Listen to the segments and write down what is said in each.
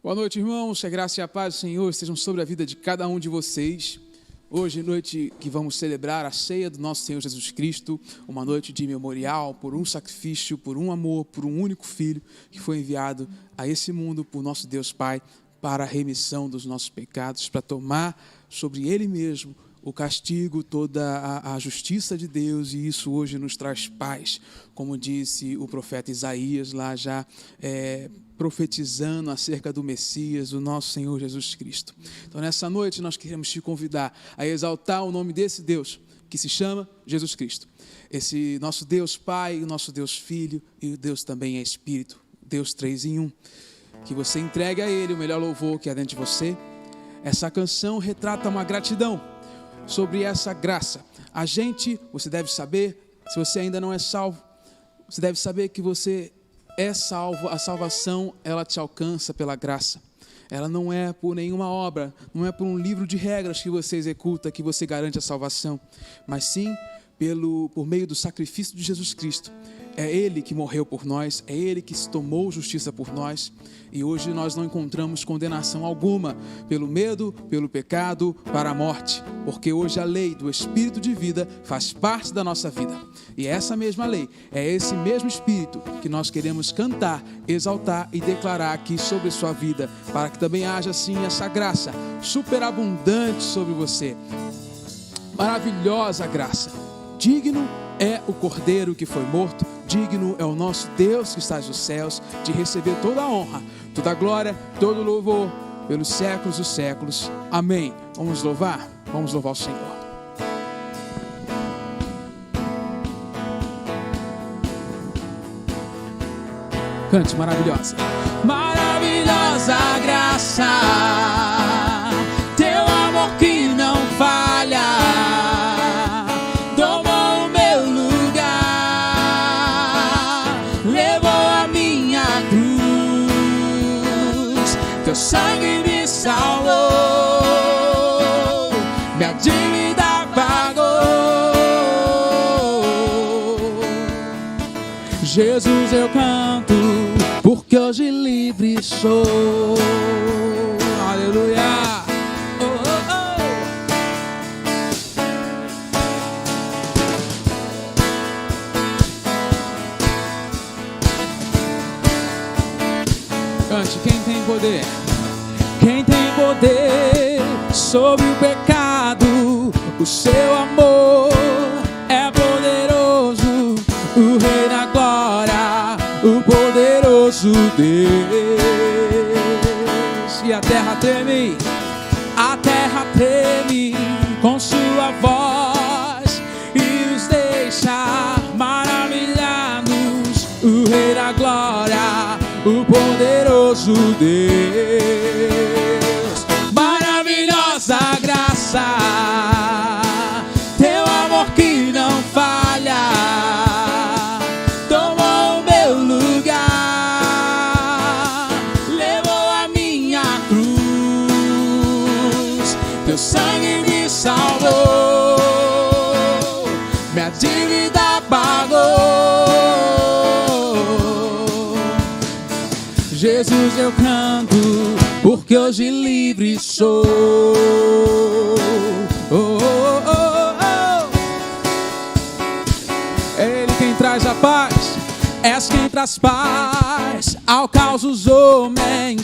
Boa noite, irmãos. Que a graça e a paz do Senhor estejam sobre a vida de cada um de vocês. Hoje, noite que vamos celebrar a ceia do nosso Senhor Jesus Cristo, uma noite de memorial por um sacrifício, por um amor, por um único Filho que foi enviado a esse mundo por nosso Deus Pai para a remissão dos nossos pecados, para tomar sobre Ele mesmo o castigo, toda a justiça de Deus, e isso hoje nos traz paz, como disse o profeta Isaías lá já profetizando acerca do Messias, o nosso Senhor Jesus Cristo. Então nessa noite nós queremos te convidar a exaltar o nome desse Deus, que se chama Jesus Cristo. Esse nosso Deus Pai, o nosso Deus Filho, e o Deus também é Espírito, Deus 3 em 1. Que você entregue a Ele o melhor louvor que há dentro de você. Essa canção retrata uma gratidão sobre essa graça. Você deve saber, se você ainda não é salvo, você deve saber que você é salvo. A salvação, ela te alcança pela graça. Ela não é por nenhuma obra, não é por um livro de regras que você executa, que você garante a salvação, mas sim por meio do sacrifício de Jesus Cristo. É Ele que morreu por nós, é Ele que se tomou justiça por nós, e hoje nós não encontramos condenação alguma pelo medo, pelo pecado, para a morte, porque hoje a lei do Espírito de vida faz parte da nossa vida, e essa mesma lei, é esse mesmo Espírito que nós queremos cantar, exaltar e declarar aqui sobre sua vida, para que também haja assim essa graça superabundante sobre você, maravilhosa graça. Digno é o Cordeiro que foi morto, digno é o nosso Deus que está nos céus de receber toda a honra, toda a glória, todo o louvor pelos séculos dos séculos. Amém. Vamos louvar o Senhor. Cante, maravilhosa. Maravilhosa graça, teu amor que não falha, teu sangue me salvou, minha dívida pagou. Jesus, eu canto, porque hoje livre sou. Aleluia. Oh, oh, oh. Cante, quem tem poder? Quem tem poder sobre o pecado, o seu amor é poderoso, o Rei da glória, o poderoso Deus. E a terra treme com sua voz e nos deixa maravilhados, o Rei da glória, o poderoso Deus. Maravilhosa graça, teu amor que não falha, tomou o meu lugar, levou a minha cruz, teu sangue me salvou, minha dívida pagou. Jesus, eu canto, porque hoje livre sou. Oh, oh, oh, oh. É Ele quem traz a paz, és quem traz paz ao caos dos homens,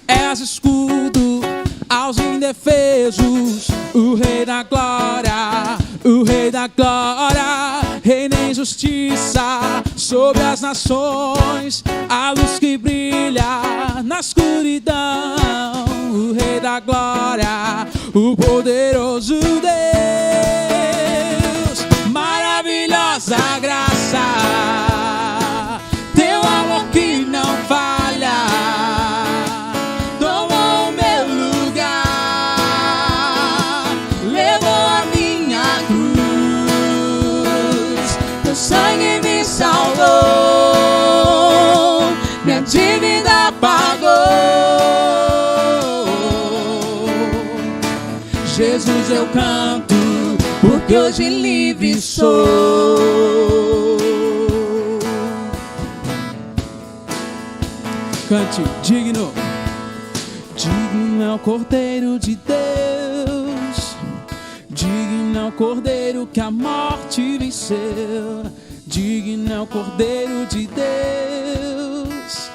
és escudo aos indefesos, o Rei da glória, o Rei da glória, reina em justiça sobre as nações, a luz que brilha na escuridão, o Rei da glória, o poderoso Deus. Maravilhosa graça, teu amor que não falha, tomou o meu lugar, levou a minha cruz, teu sangue me salvou, minha dívida pagou. Jesus, eu canto, porque hoje livre sou. Cante, digno é o Cordeiro de Deus, digno é o Cordeiro que a morte venceu. Digno é o Cordeiro de Deus,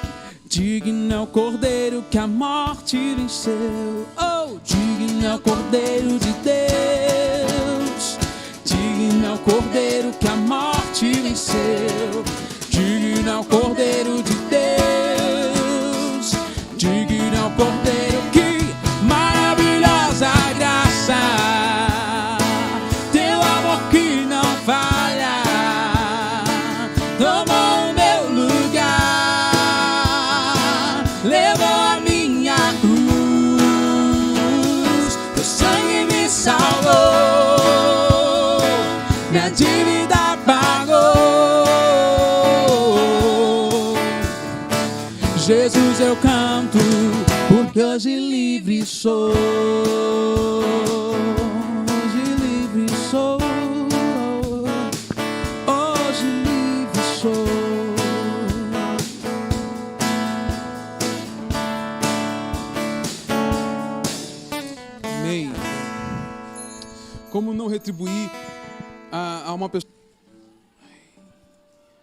digno é o Cordeiro que a morte venceu. Oh, digno é o Cordeiro de Deus, digno é o Cordeiro que a morte venceu. Digno é o Cordeiro de Deus, digno é o Cordeiro. Que maravilhosa graça, teu amor que não falha, tomou o meu lugar, levou a minha cruz, teu sangue me salvou, minha dívida pagou. Jesus, eu canto, porque hoje livre sou. Hoje livre sou. Hoje livre sou. Amém. Como não retribuir a uma pessoa?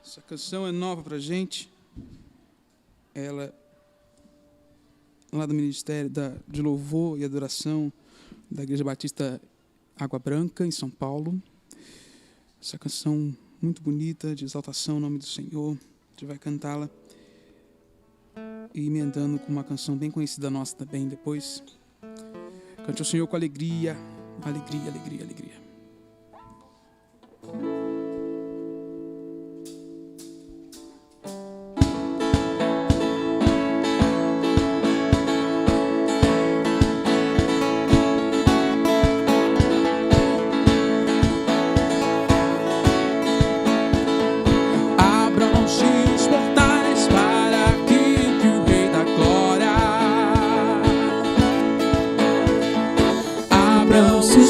Essa canção é nova pra gente. Ela lá do Ministério de Louvor e Adoração da Igreja Batista Água Branca, em São Paulo. Essa canção muito bonita, de exaltação ao nome do Senhor. A gente vai cantá-la e emendando com uma canção bem conhecida nossa também depois. Cante ao Senhor com alegria, alegria, alegria, alegria.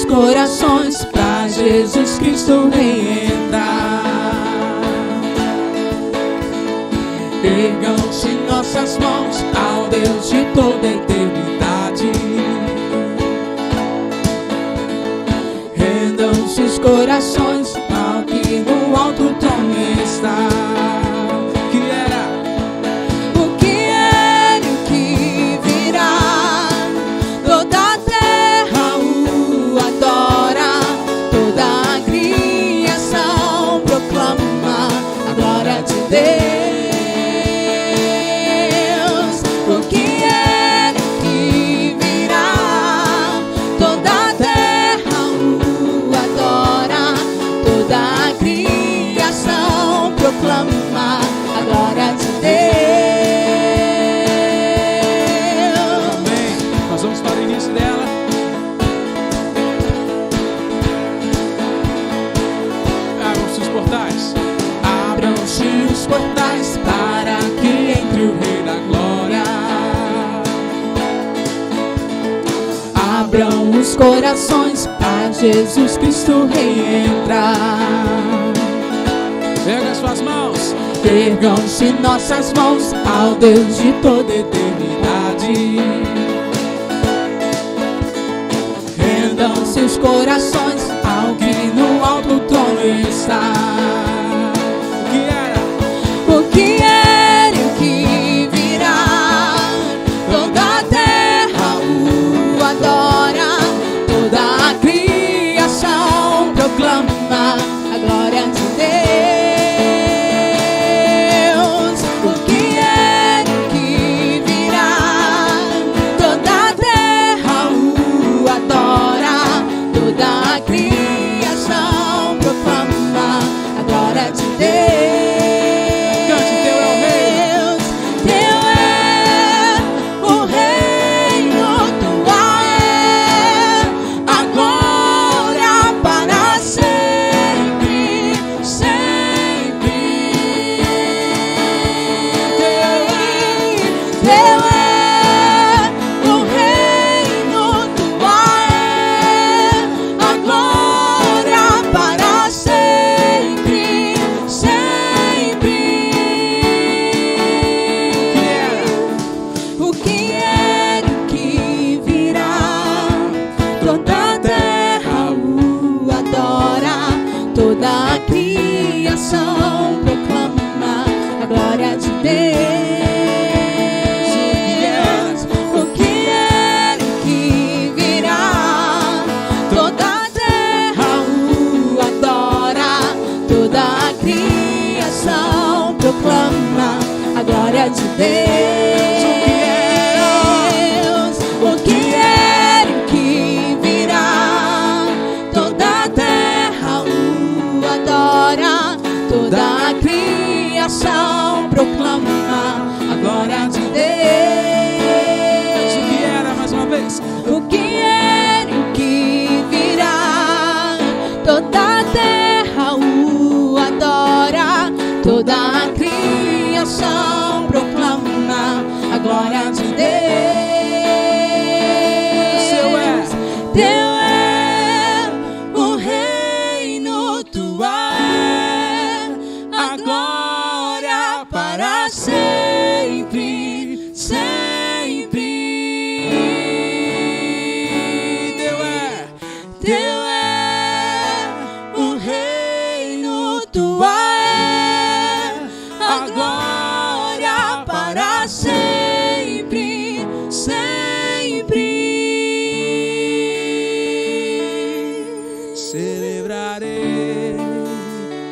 Corações pra Jesus Cristo Rei entrar. Ergam-se nossas mãos ao Deus de toda a eternidade. Rendam-se os corações ao que no alto trono está. Os corações a Jesus Cristo Rei entrar. Erga suas mãos. Ergam-se nossas mãos ao Deus de toda a eternidade. Rendam-se os corações ao que no alto trono está. O que era e o que virá, toda a terra o adora. Proclama a glória de Deus. O que é que virá, toda a terra o adora. Toda a criação proclama a glória de Deus. Cante, teu é o reino. Teu é o reino, tua é a glória para sempre, sempre. Teu é o reino, tua é a glória. toda a terra o adora, toda a criação proclama a glória de Deus. O que é que virá? Toda a terra o adora, toda a criação proclama a glória de Deus. O que é que virá? Toda a terra o adora, toda a criação proclama a glória de Deus. O que era, mais uma vez? O que é que virá? Toda a terra o adora, toda a criação proclama a glória de Deus. Teu é o reino, tua é a glória para sempre, sempre. Teu é o reino, tua é a glória para sempre, sempre. Celebrarei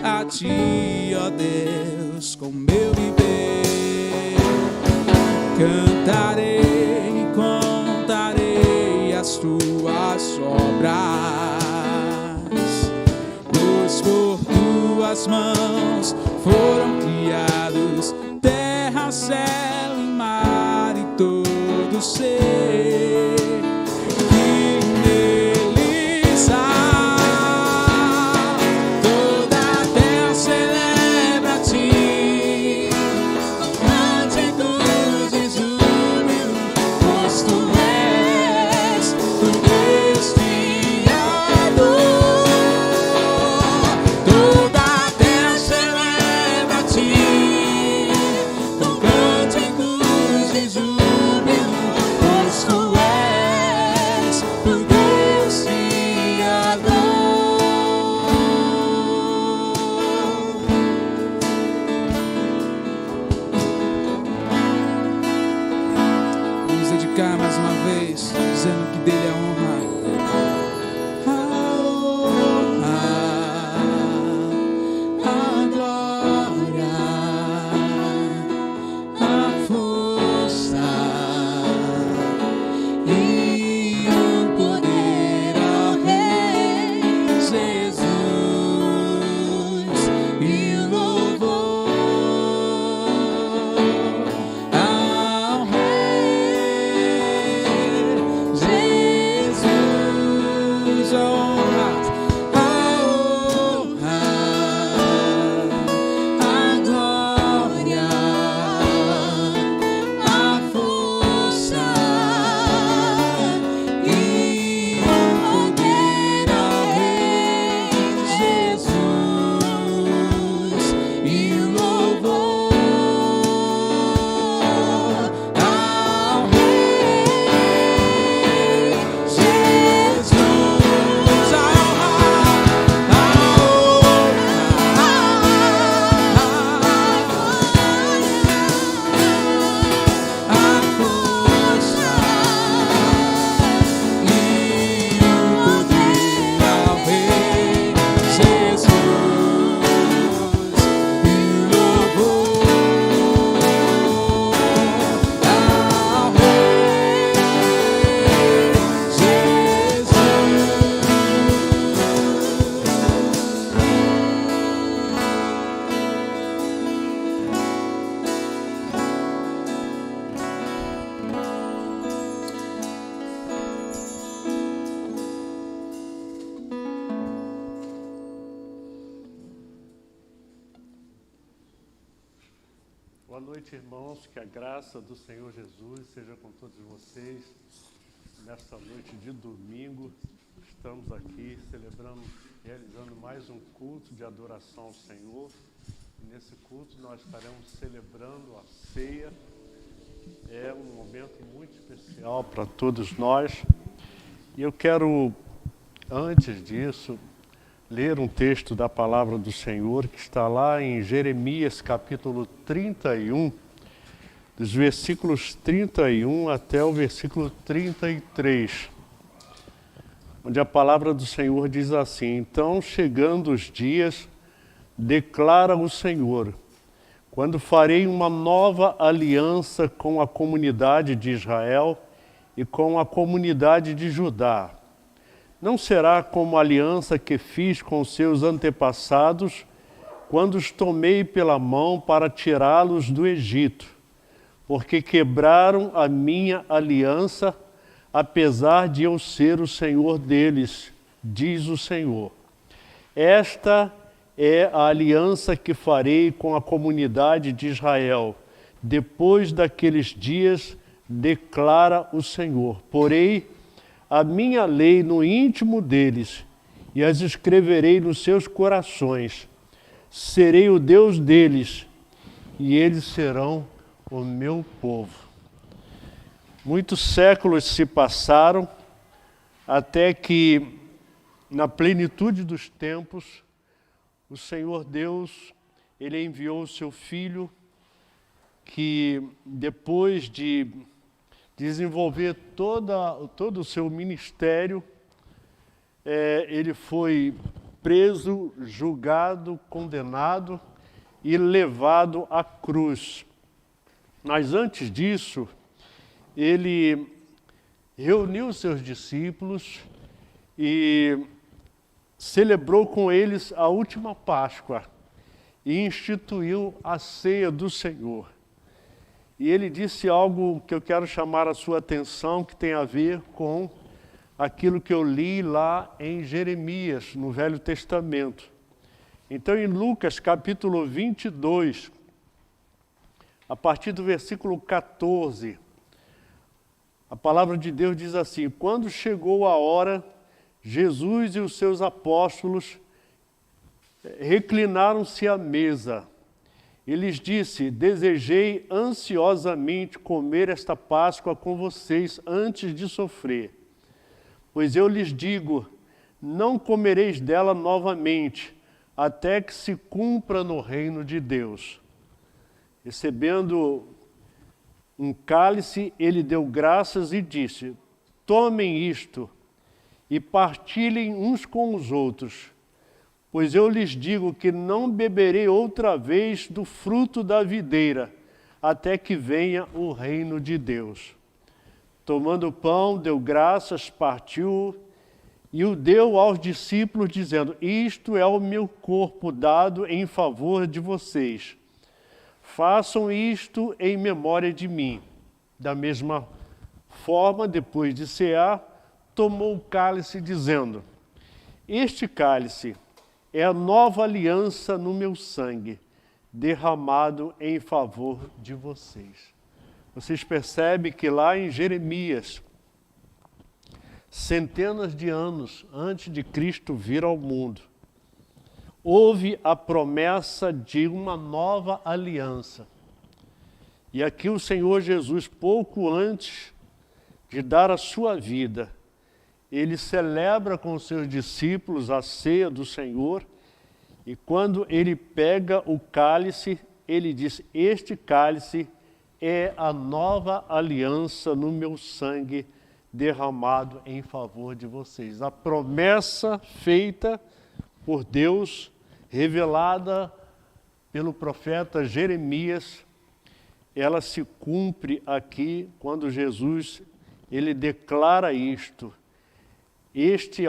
a Ti, ó Deus, com meu viver. Cantarei, contarei as Tuas obras, pois por Tuas mãos foram criados terra, céu e mar e todo ser que neles há. Toda a terra celebra a Ti, com cânticos de júbilo, pois Tu és o Deus Criador. Toda a terra celebra a Ti, com cânticos de júbilo, pois Tu és o Deus Criador. Vamos dedicar mais uma vez, dizendo que dele é a honra. A honra, a glória, a força e o poder ao Rei Jesus e o louvor ao Rei Jesus. A honra, a glória, a força e o poder ao Rei Jesus e o louvor ao Rei Jesus. A Boa noite, irmãos. Que a graça do Senhor Jesus seja com todos vocês. Nesta noite de domingo, estamos aqui celebrando, realizando mais um culto de adoração ao Senhor. E nesse culto nós estaremos celebrando a ceia. É um momento muito especial para todos nós. E eu quero antes disso, ler um texto da palavra do Senhor que está lá em Jeremias capítulo 31, dos versículos 31 até o versículo 33, onde a palavra do Senhor diz assim: então, chegando os dias, declara o Senhor, quando farei uma nova aliança com a comunidade de Israel e com a comunidade de Judá. Não será como a aliança que fiz com seus antepassados, quando os tomei pela mão para tirá-los do Egito, porque quebraram a minha aliança, apesar de eu ser o Senhor deles, diz o Senhor. Esta é a aliança que farei com a comunidade de Israel. Depois daqueles dias, declara o Senhor. Porei a minha lei no íntimo deles e as escreverei nos seus corações. Serei o Deus deles e eles serão o meu povo. Muitos séculos se passaram até que, na plenitude dos tempos, o Senhor Deus, Ele enviou o seu Filho, que depois de desenvolver todo o seu ministério, ele foi preso, julgado, condenado e levado à cruz. Mas antes disso, ele reuniu seus discípulos e celebrou com eles a última Páscoa e instituiu a ceia do Senhor. E ele disse algo que eu quero chamar a sua atenção, que tem a ver com aquilo que eu li lá em Jeremias, no Velho Testamento. Então, em Lucas, capítulo 22, a partir do versículo 14, a palavra de Deus diz assim: quando chegou a hora, Jesus e os seus apóstolos reclinaram-se à mesa. E lhes disse: desejei ansiosamente comer esta Páscoa com vocês antes de sofrer. Pois eu lhes digo, não comereis dela novamente, até que se cumpra no reino de Deus. Recebendo um cálice, ele deu graças e disse: tomem isto e partilhem uns com os outros. Pois eu lhes digo que não beberei outra vez do fruto da videira, até que venha o reino de Deus. Tomando o pão, deu graças, partiu e o deu aos discípulos, dizendo: isto é o meu corpo dado em favor de vocês. Façam isto em memória de mim. Da mesma forma, depois de cear, tomou o cálice, dizendo: este cálice é a nova aliança no meu sangue, derramado em favor de vocês. Vocês percebem que lá em Jeremias, centenas de anos antes de Cristo vir ao mundo, houve a promessa de uma nova aliança. E aqui o Senhor Jesus, pouco antes de dar a sua vida, ele celebra com os seus discípulos a ceia do Senhor, e quando ele pega o cálice, ele diz: este cálice é a nova aliança no meu sangue derramado em favor de vocês. A promessa feita por Deus, revelada pelo profeta Jeremias, ela se cumpre aqui quando Jesus, ele declara isto: este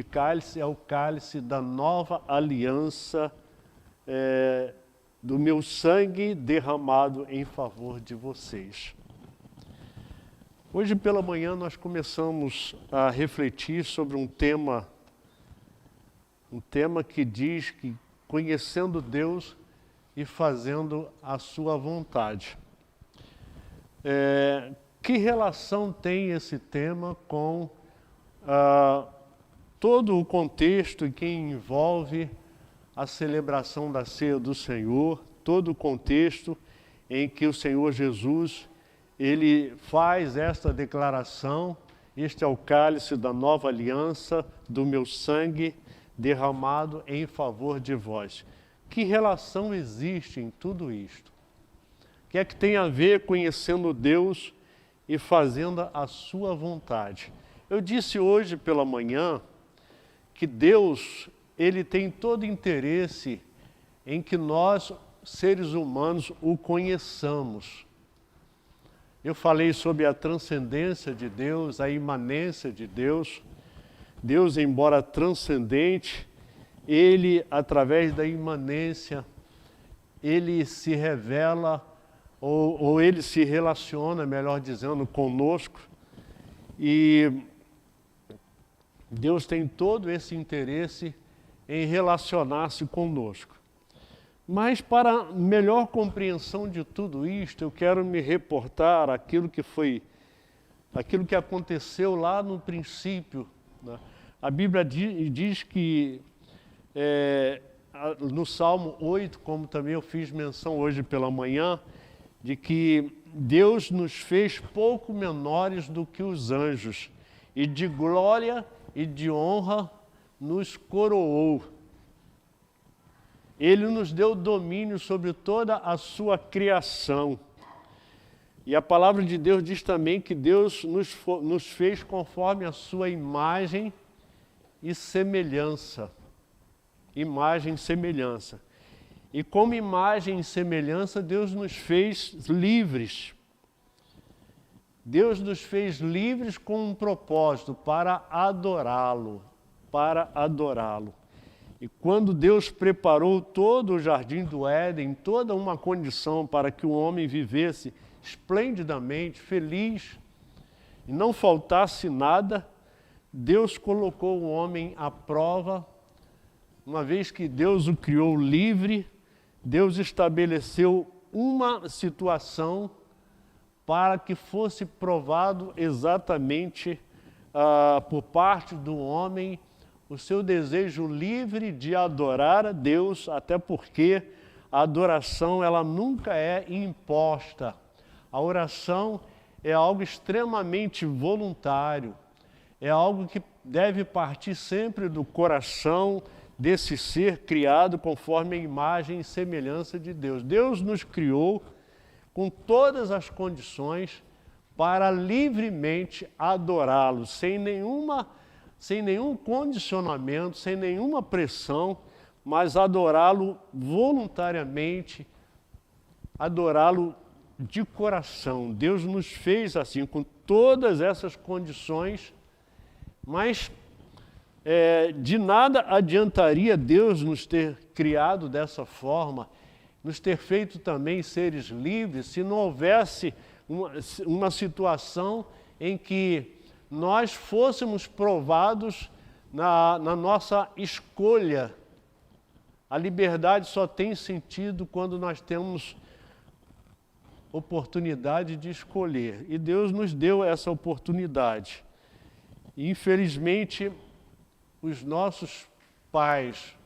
cálice é o cálice da nova aliança, do meu sangue derramado em favor de vocês. Hoje pela manhã nós começamos a refletir sobre um tema que diz que conhecendo Deus e fazendo a sua vontade. Que relação tem esse tema com todo o contexto que envolve a celebração da ceia do Senhor, todo o contexto em que o Senhor Jesus, ele faz esta declaração este é o cálice da nova aliança, do meu sangue derramado em favor de vós. Que relação existe em tudo isto? O que é que tem a ver conhecendo Deus e fazendo a sua vontade? Eu disse hoje pela manhã que Deus, Ele tem todo interesse em que nós, seres humanos, o conheçamos. Eu falei sobre a transcendência de Deus, a imanência de Deus. Deus, embora transcendente, Ele, através da imanência, Ele se revela, ou Ele se relaciona, melhor dizendo, conosco. E Deus tem todo esse interesse em relacionar-se conosco. Mas para melhor compreensão de tudo isto, eu quero me reportar aquilo que aconteceu lá no princípio, né? A Bíblia diz que, no Salmo 8, como também eu fiz menção hoje pela manhã, de que Deus nos fez pouco menores do que os anjos, e de glória e de honra nos coroou. Ele nos deu domínio sobre toda a sua criação. E a palavra de Deus diz também que Deus nos fez conforme a sua imagem e semelhança. Imagem e semelhança. E como imagem e semelhança, Deus nos fez livres. Deus nos fez livres com um propósito, para adorá-lo. Para adorá-lo. E quando Deus preparou todo o jardim do Éden, toda uma condição para que o homem vivesse esplendidamente, feliz, e não faltasse nada, Deus colocou o homem à prova. Uma vez que Deus o criou livre, Deus estabeleceu uma situação para que fosse provado exatamente por parte do homem o seu desejo livre de adorar a Deus, até porque a adoração ela nunca é imposta. A oração é algo extremamente voluntário, é algo que deve partir sempre do coração desse ser criado conforme a imagem e semelhança de Deus. Deus nos criou com todas as condições para livremente adorá-lo, sem nenhum condicionamento, sem nenhuma pressão, mas adorá-lo voluntariamente, adorá-lo de coração. Deus nos fez assim, com todas essas condições, mas de nada adiantaria Deus nos ter criado dessa forma, nos ter feito também seres livres, se não houvesse uma situação em que nós fôssemos provados na nossa escolha. A liberdade só tem sentido quando nós temos oportunidade de escolher. E Deus nos deu essa oportunidade. E, infelizmente, os nossos pais,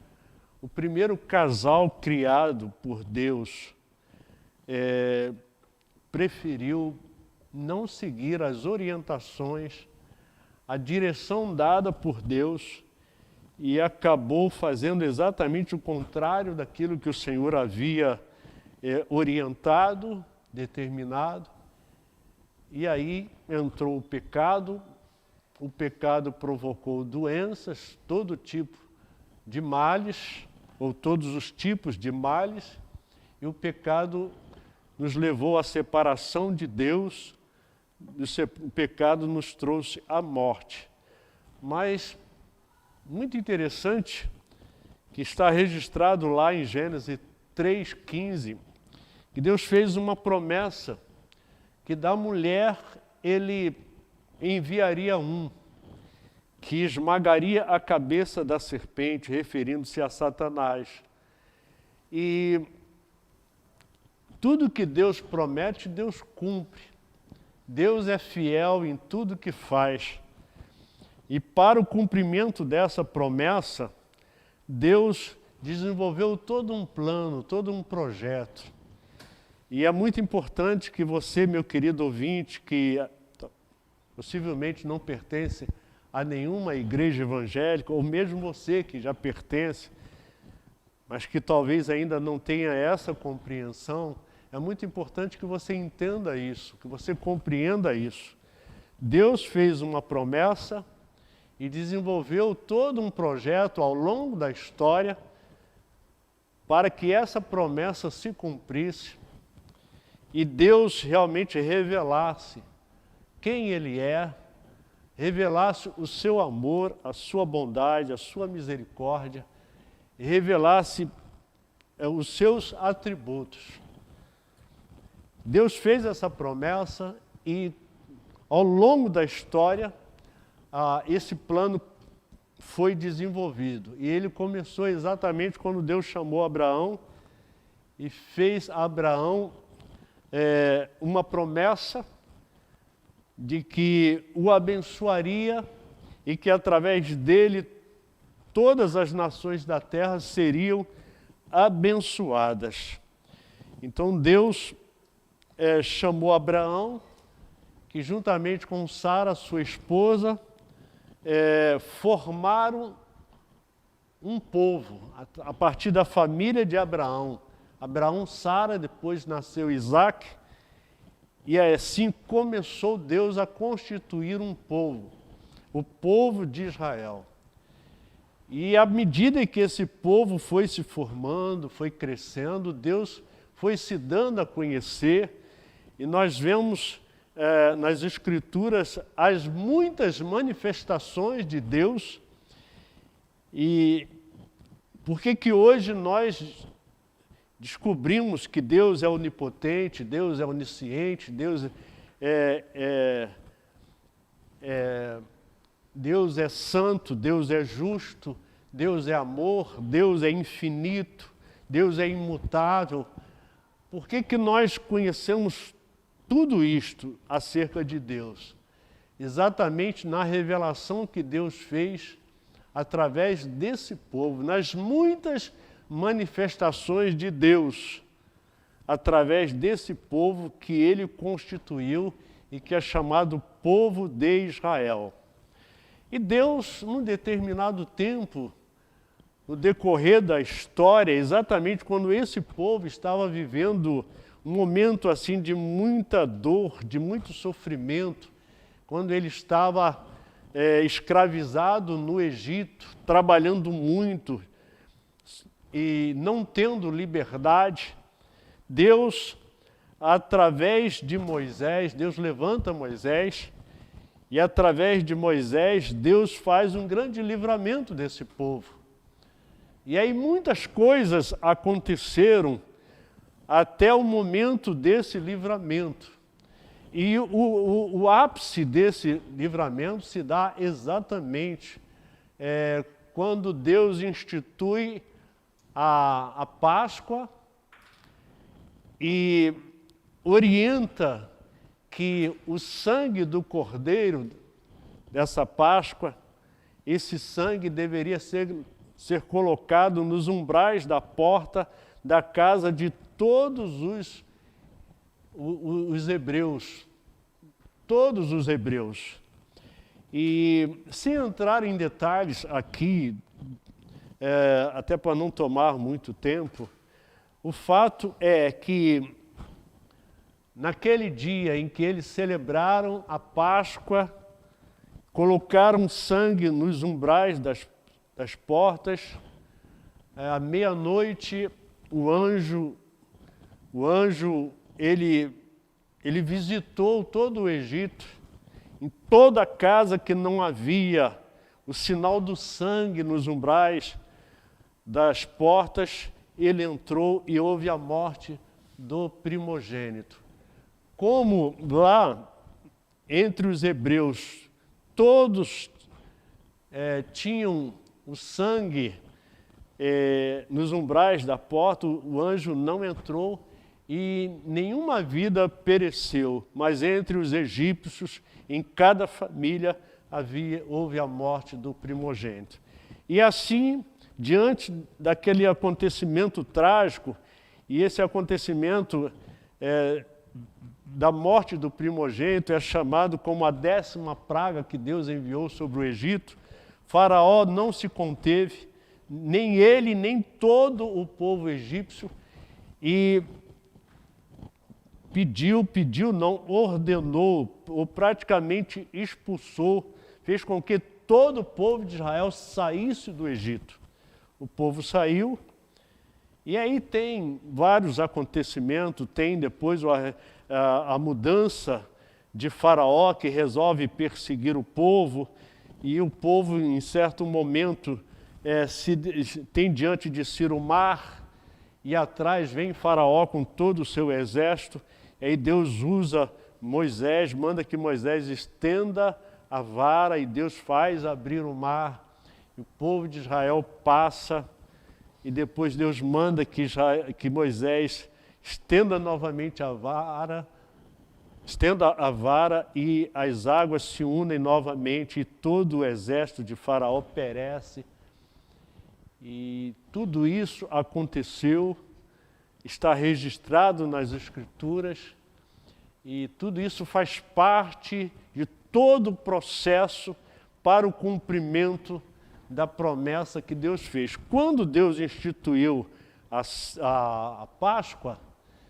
o primeiro casal criado por Deus, preferiu não seguir as orientações, a direção dada por Deus, e acabou fazendo exatamente o contrário daquilo que o Senhor havia orientado, determinado. E aí entrou o pecado provocou doenças, todo tipo de males, ou todos os tipos de males, e o pecado nos levou à separação de Deus, o pecado nos trouxe à morte. Mas, muito interessante, que está registrado lá em Gênesis 3,15, que Deus fez uma promessa, que da mulher Ele enviaria um, que esmagaria a cabeça da serpente, referindo-se a Satanás. E tudo que Deus promete, Deus cumpre. Deus é fiel em tudo que faz. E para o cumprimento dessa promessa, Deus desenvolveu todo um plano, todo um projeto. E é muito importante que você, meu querido ouvinte, que possivelmente não pertence a nenhuma igreja evangélica, ou mesmo você que já pertence, mas que talvez ainda não tenha essa compreensão, é muito importante que você entenda isso, que você compreenda isso. Deus fez uma promessa e desenvolveu todo um projeto ao longo da história para que essa promessa se cumprisse e Deus realmente revelasse quem Ele é, revelasse o seu amor, a sua bondade, a sua misericórdia, revelasse os seus atributos. Deus fez essa promessa e, ao longo da história, esse plano foi desenvolvido. E ele começou exatamente quando Deus chamou Abraão e fez a Abraão uma promessa de que o abençoaria e que através dele todas as nações da terra seriam abençoadas. Então Deus chamou Abraão, que juntamente com Sara, sua esposa, formaram um povo, a partir da família de Abraão. Abraão, Sara, depois nasceu Isaac, e assim começou Deus a constituir um povo, o povo de Israel. E à medida que esse povo foi se formando, foi crescendo, Deus foi se dando a conhecer, e nós vemos nas Escrituras as muitas manifestações de Deus. E por que hoje nós descobrimos que Deus é onipotente, Deus é onisciente, Deus é santo, Deus é justo, Deus é amor, Deus é infinito, Deus é imutável? Por que nós conhecemos tudo isto acerca de Deus? Exatamente na revelação que Deus fez através desse povo, nas muitas manifestações de Deus, através desse povo que Ele constituiu e que é chamado povo de Israel. E Deus, num determinado tempo, no decorrer da história, exatamente quando esse povo estava vivendo um momento assim de muita dor, de muito sofrimento, quando ele estava escravizado no Egito, trabalhando muito e não tendo liberdade, Deus, através de Moisés, Deus levanta Moisés, e através de Moisés, Deus faz um grande livramento desse povo. E aí muitas coisas aconteceram até o momento desse livramento. E o ápice desse livramento se dá exatamente quando Deus institui a Páscoa e orienta que o sangue do Cordeiro dessa Páscoa, esse sangue deveria ser colocado nos umbrais da porta da casa de todos os hebreus, todos os hebreus. E sem entrar em detalhes aqui, até para não tomar muito tempo, o fato é que naquele dia em que eles celebraram a Páscoa, colocaram sangue nos umbrais das portas, à meia-noite o anjo ele visitou todo o Egito, em toda casa que não havia o sinal do sangue nos umbrais das portas, ele entrou e houve a morte do primogênito. Como lá entre os hebreus todos tinham o sangue nos umbrais da porta, o anjo não entrou e nenhuma vida pereceu, mas entre os egípcios, em cada família, houve a morte do primogênito. E assim, diante daquele acontecimento trágico, e esse acontecimento da morte do primogênito é chamado como a 10ª praga que Deus enviou sobre o Egito. Faraó não se conteve, nem ele, nem todo o povo egípcio, e ordenou, ou praticamente expulsou, fez com que todo o povo de Israel saísse do Egito. O povo saiu, e aí tem vários acontecimentos, tem depois a mudança de Faraó, que resolve perseguir o povo, e o povo, em certo momento, tem diante de si o mar, e atrás vem Faraó com todo o seu exército. E aí Deus usa Moisés, manda que Moisés estenda a vara, e Deus faz abrir o mar, e o povo de Israel passa, e depois Deus manda que Moisés estenda novamente a vara, e as águas se unem novamente, e todo o exército de Faraó perece. E tudo isso aconteceu, está registrado nas Escrituras, e tudo isso faz parte de todo o processo para o cumprimento da promessa que Deus fez. Quando Deus instituiu a Páscoa,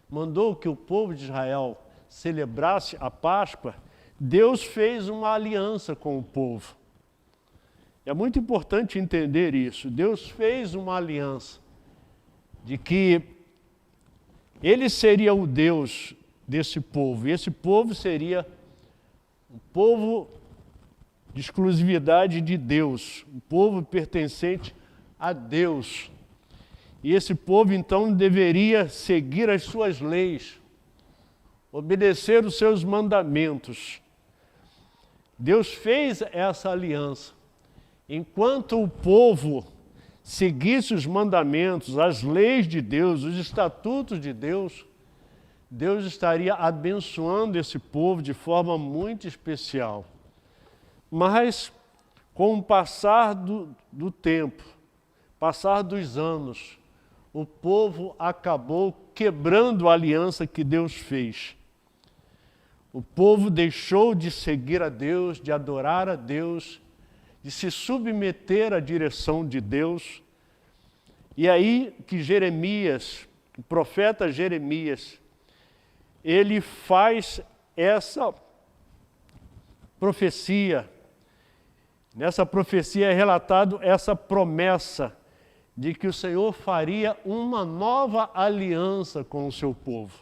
mandou que o povo de Israel celebrasse a Páscoa, Deus fez uma aliança com o povo. É muito importante entender isso. Deus fez uma aliança de que Ele seria o Deus desse povo, e esse povo seria um povo de exclusividade de Deus, um povo pertencente a Deus. E esse povo, então, deveria seguir as suas leis, obedecer os seus mandamentos. Deus fez essa aliança. Enquanto o povo seguisse os mandamentos, as leis de Deus, os estatutos de Deus, Deus estaria abençoando esse povo de forma muito especial. Mas, com o passar do tempo, passar dos anos, o povo acabou quebrando a aliança que Deus fez. O povo deixou de seguir a Deus, de adorar a Deus, de se submeter à direção de Deus. E aí que Jeremias, o profeta Jeremias, ele faz essa profecia. Nessa profecia é relatado essa promessa de que o Senhor faria uma nova aliança com o seu povo.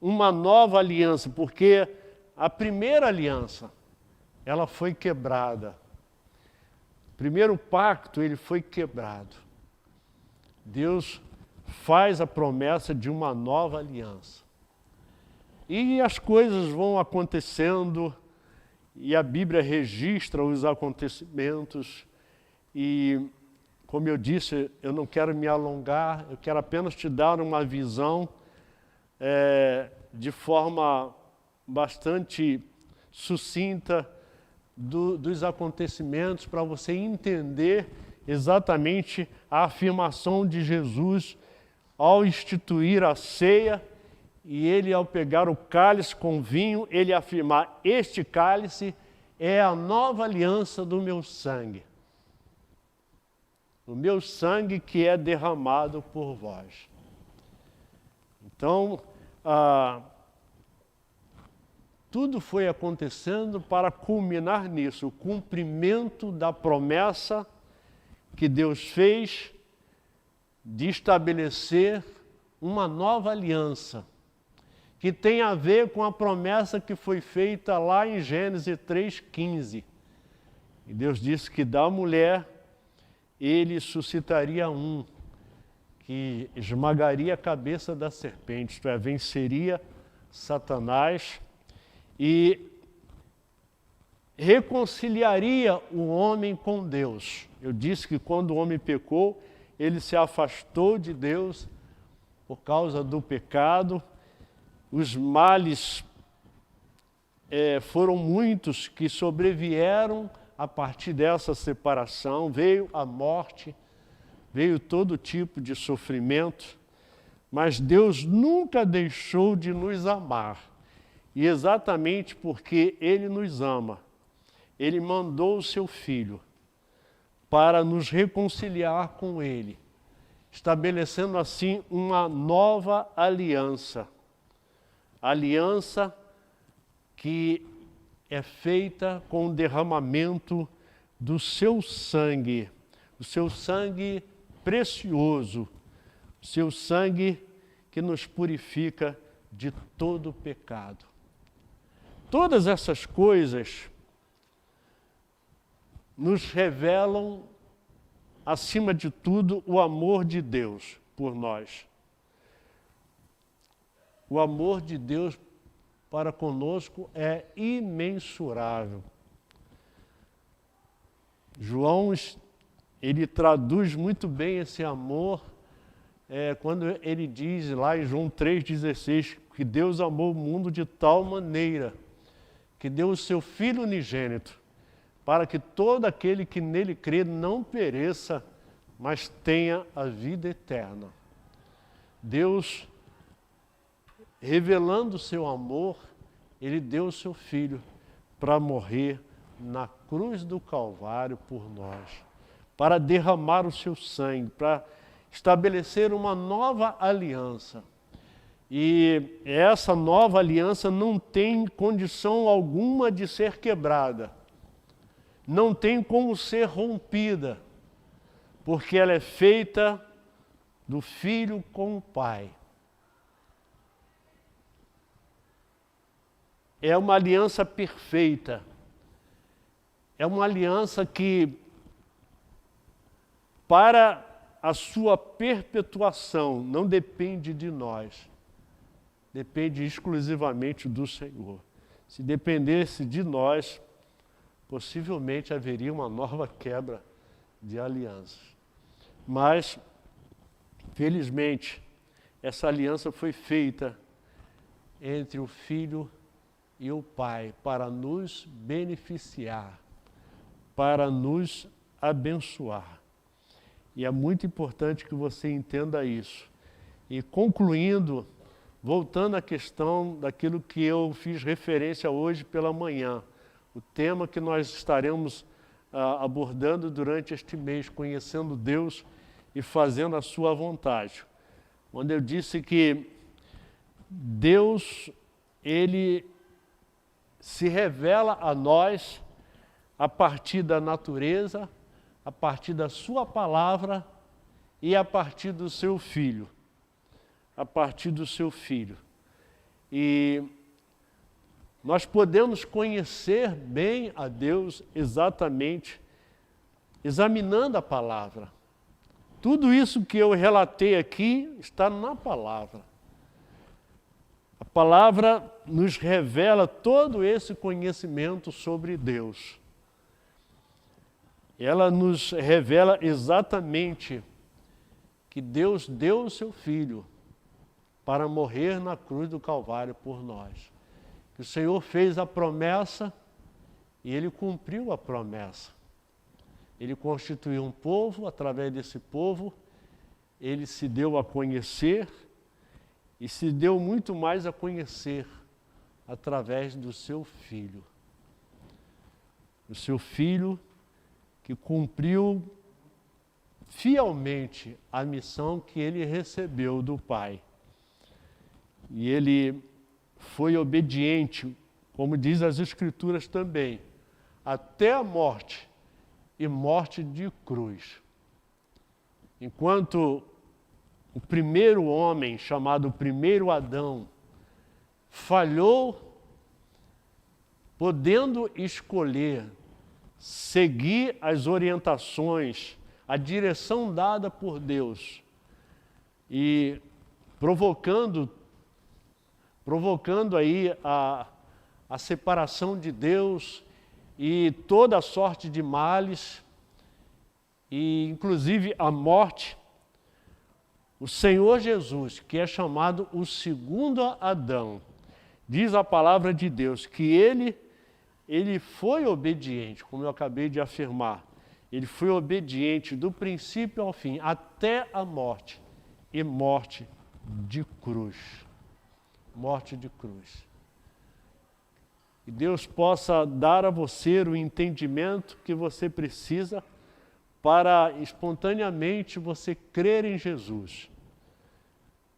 Uma nova aliança, porque a primeira aliança, ela foi quebrada. O primeiro pacto, ele foi quebrado. Deus faz a promessa de uma nova aliança. E as coisas vão acontecendo, e a Bíblia registra os acontecimentos, e, como eu disse, eu não quero me alongar, eu quero apenas te dar uma visão de forma bastante sucinta dos acontecimentos, para você entender exatamente a afirmação de Jesus ao instituir a ceia, e ele, ao pegar o cálice com vinho, ele afirmar: este cálice é a nova aliança do meu sangue. O meu sangue que é derramado por vós. Então, tudo foi acontecendo para culminar nisso, o cumprimento da promessa que Deus fez de estabelecer uma nova aliança, que tem a ver com a promessa que foi feita lá em Gênesis 3,15. E Deus disse que da mulher ele suscitaria um, que esmagaria a cabeça da serpente, isto é, venceria Satanás e reconciliaria o homem com Deus. Eu disse que quando o homem pecou, ele se afastou de Deus por causa do pecado. Os males foram muitos que sobrevieram a partir dessa separação. Veio a morte, veio todo tipo de sofrimento, mas Deus nunca deixou de nos amar. E exatamente porque Ele nos ama, Ele mandou o seu Filho para nos reconciliar com Ele, estabelecendo assim uma nova aliança. Aliança que é feita com o derramamento do seu sangue, o seu sangue precioso, o seu sangue que nos purifica de todo pecado. Todas essas coisas nos revelam, acima de tudo, o amor de Deus por nós. O amor de Deus para conosco é imensurável. João, ele traduz muito bem esse amor quando ele diz lá em João 3,16 que Deus amou o mundo de tal maneira que deu o seu Filho unigênito para que todo aquele que nele crê não pereça, mas tenha a vida eterna. Deus, revelando o seu amor, Ele deu o seu Filho para morrer na cruz do Calvário por nós, para derramar o seu sangue, para estabelecer uma nova aliança. E essa nova aliança não tem condição alguma de ser quebrada, não tem como ser rompida, porque ela é feita do Filho com o Pai. É uma aliança perfeita. É uma aliança que, para a sua perpetuação, não depende de nós. Depende exclusivamente do Senhor. Se dependesse de nós, possivelmente haveria uma nova quebra de alianças. Mas, felizmente, essa aliança foi feita entre o Filho e o Pai para nos beneficiar, para nos abençoar. E é muito importante que você entenda isso. E concluindo, voltando à questão daquilo que eu fiz referência hoje pela manhã, o tema que nós estaremos abordando durante este mês, conhecendo Deus e fazendo a sua vontade. Onde eu disse que Deus, Ele se revela a nós a partir da natureza, a partir da sua palavra e a partir do seu Filho. A partir do seu Filho. E nós podemos conhecer bem a Deus exatamente examinando a palavra. Tudo isso que eu relatei aqui está na palavra. A palavra nos revela todo esse conhecimento sobre Deus. Ela nos revela exatamente que Deus deu o seu Filho para morrer na cruz do Calvário por nós. Que o Senhor fez a promessa e Ele cumpriu a promessa. Ele constituiu um povo, através desse povo, Ele se deu a conhecer e se deu muito mais a conhecer através do seu Filho. O seu Filho que cumpriu fielmente a missão que Ele recebeu do Pai. E Ele foi obediente, como diz as Escrituras também, até a morte, e morte de cruz. Enquanto o primeiro homem, chamado primeiro Adão, falhou, podendo escolher seguir as orientações, a direção dada por Deus, e provocando aí a separação de Deus e toda a sorte de males, e inclusive a morte, o Senhor Jesus, que é chamado o segundo Adão, diz a palavra de Deus que ele foi obediente, como eu acabei de afirmar. Ele foi obediente do princípio ao fim, até a morte, e morte de cruz. Morte de cruz. Que Deus possa dar a você o entendimento que você precisa para espontaneamente você crer em Jesus.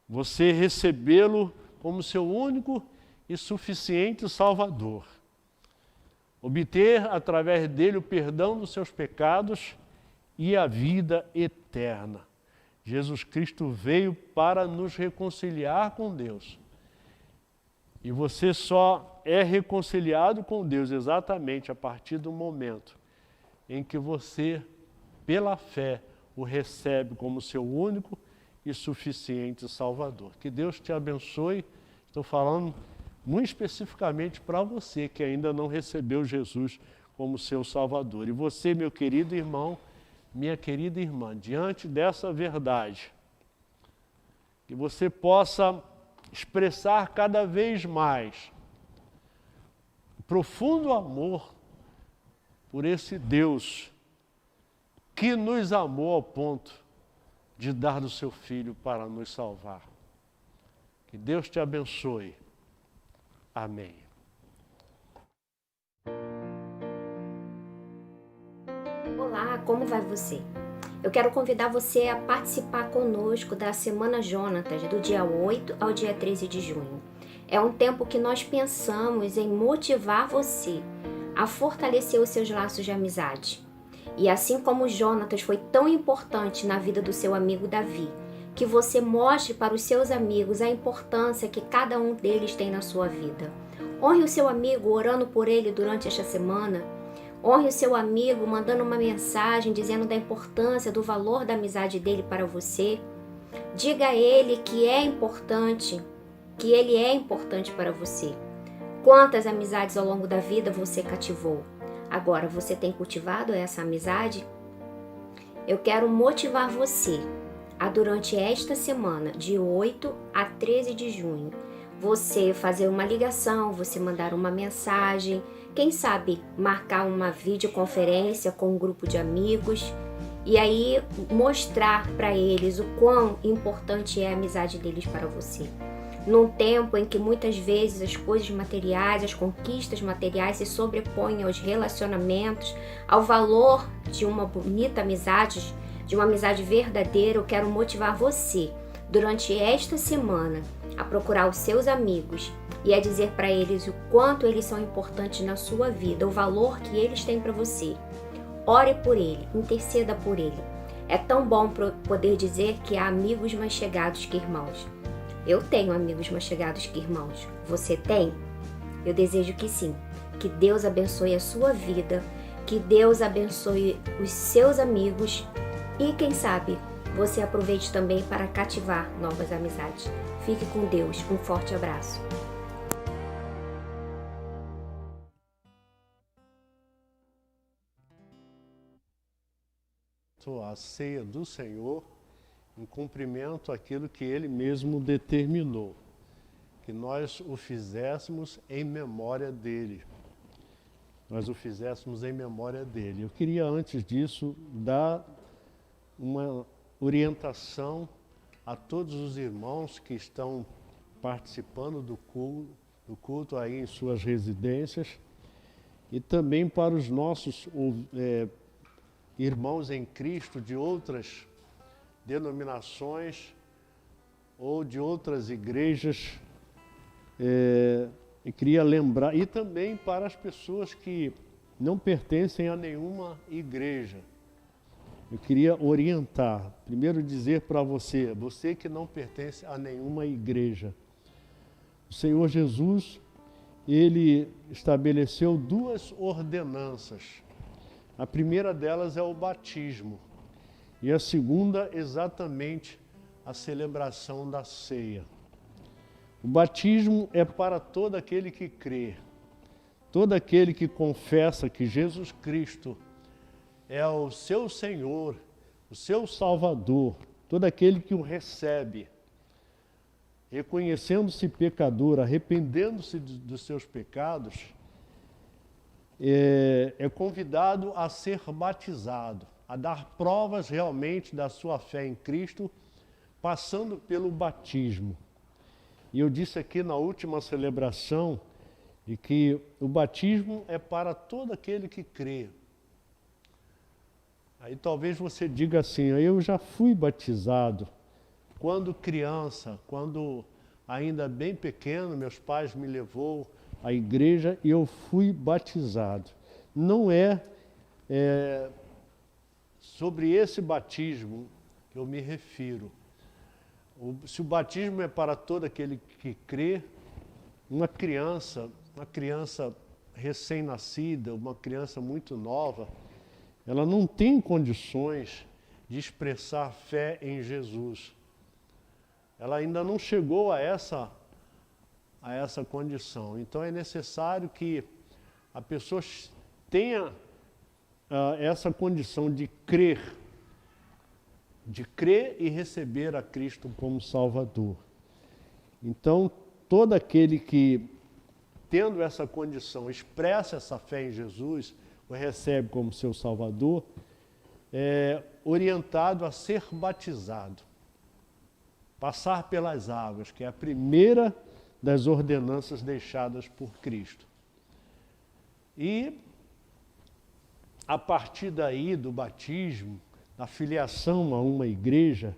Você recebê-lo como seu único e suficiente Salvador. Obter através dele o perdão dos seus pecados e a vida eterna. Jesus Cristo veio para nos reconciliar com Deus. E você só é reconciliado com Deus exatamente a partir do momento em que você, pela fé, o recebe como seu único e suficiente Salvador. Que Deus te abençoe. Estou falando muito especificamente para você que ainda não recebeu Jesus como seu Salvador. E você, meu querido irmão, minha querida irmã, diante dessa verdade, que você possa expressar cada vez mais o profundo amor por esse Deus que nos amou ao ponto de dar do seu Filho para nos salvar. Que Deus te abençoe. Amém. Olá, como vai você? Eu quero convidar você a participar conosco da Semana Jonatas, do dia 8 ao dia 13 de junho. É um tempo que nós pensamos em motivar você a fortalecer os seus laços de amizade. E assim como Jonatas foi tão importante na vida do seu amigo Davi, que você mostre para os seus amigos a importância que cada um deles tem na sua vida. Honre o seu amigo orando por ele durante esta semana. Honre o seu amigo mandando uma mensagem dizendo da importância, do valor da amizade dele para você. Diga a ele que é importante, que ele é importante para você. Quantas amizades ao longo da vida você cativou? Agora, você tem cultivado essa amizade? Eu quero motivar você a, durante esta semana, de 8 a 13 de junho, você fazer uma ligação, você mandar uma mensagem, quem sabe marcar uma videoconferência com um grupo de amigos e aí mostrar para eles o quão importante é a amizade deles para você. Num tempo em que muitas vezes as coisas materiais, as conquistas materiais se sobrepõem aos relacionamentos, ao valor de uma bonita amizade, de uma amizade verdadeira, eu quero motivar você, durante esta semana, a procurar os seus amigos e a dizer para eles o quanto eles são importantes na sua vida, o valor que eles têm para você. Ore por ele, interceda por ele. É tão bom poder dizer que há amigos mais chegados que irmãos. Eu tenho amigos mais chegados que irmãos. Você tem? Eu desejo que sim. Que Deus abençoe a sua vida, que Deus abençoe os seus amigos e, quem sabe, você aproveite também para cativar novas amizades. Fique com Deus. Um forte abraço. A ceia do Senhor em cumprimento àquilo que Ele mesmo determinou, que nós o fizéssemos em memória dEle. Nós o fizéssemos em memória dEle. Eu queria, antes disso, dar uma orientação a todos os irmãos que estão participando do culto aí em suas residências e também para os nossos irmãos em Cristo de outras denominações ou de outras igrejas, e queria lembrar, e também para as pessoas que não pertencem a nenhuma igreja. Eu queria orientar, primeiro dizer para você que não pertence a nenhuma igreja, o Senhor Jesus, Ele estabeleceu 2 ordenanças. A primeira delas é o batismo. E a segunda, exatamente, a celebração da ceia. O batismo é para todo aquele que crê, todo aquele que confessa que Jesus Cristo é o seu Senhor, o seu Salvador, todo aquele que o recebe, reconhecendo-se pecador, arrependendo-se dos seus pecados, é convidado a ser batizado, a dar provas realmente da sua fé em Cristo, passando pelo batismo. E eu disse aqui na última celebração de que o batismo é para todo aquele que crê. Aí talvez você diga assim, eu já fui batizado. Quando criança, quando ainda bem pequeno, meus pais me levou à igreja e eu fui batizado. Não é sobre esse batismo que eu me refiro. Se o batismo é para todo aquele que crê, uma criança recém-nascida, uma criança muito nova, ela não tem condições de expressar fé em Jesus. Ela ainda não chegou a essa condição. Então é necessário que a pessoa tenha essa condição de crer e receber a Cristo como Salvador. Então, todo aquele que, tendo essa condição, expressa essa fé em Jesus, o recebe como seu Salvador, é orientado a ser batizado, passar pelas águas, que é a primeira das ordenanças deixadas por Cristo. E, a partir daí do batismo, da filiação a uma igreja,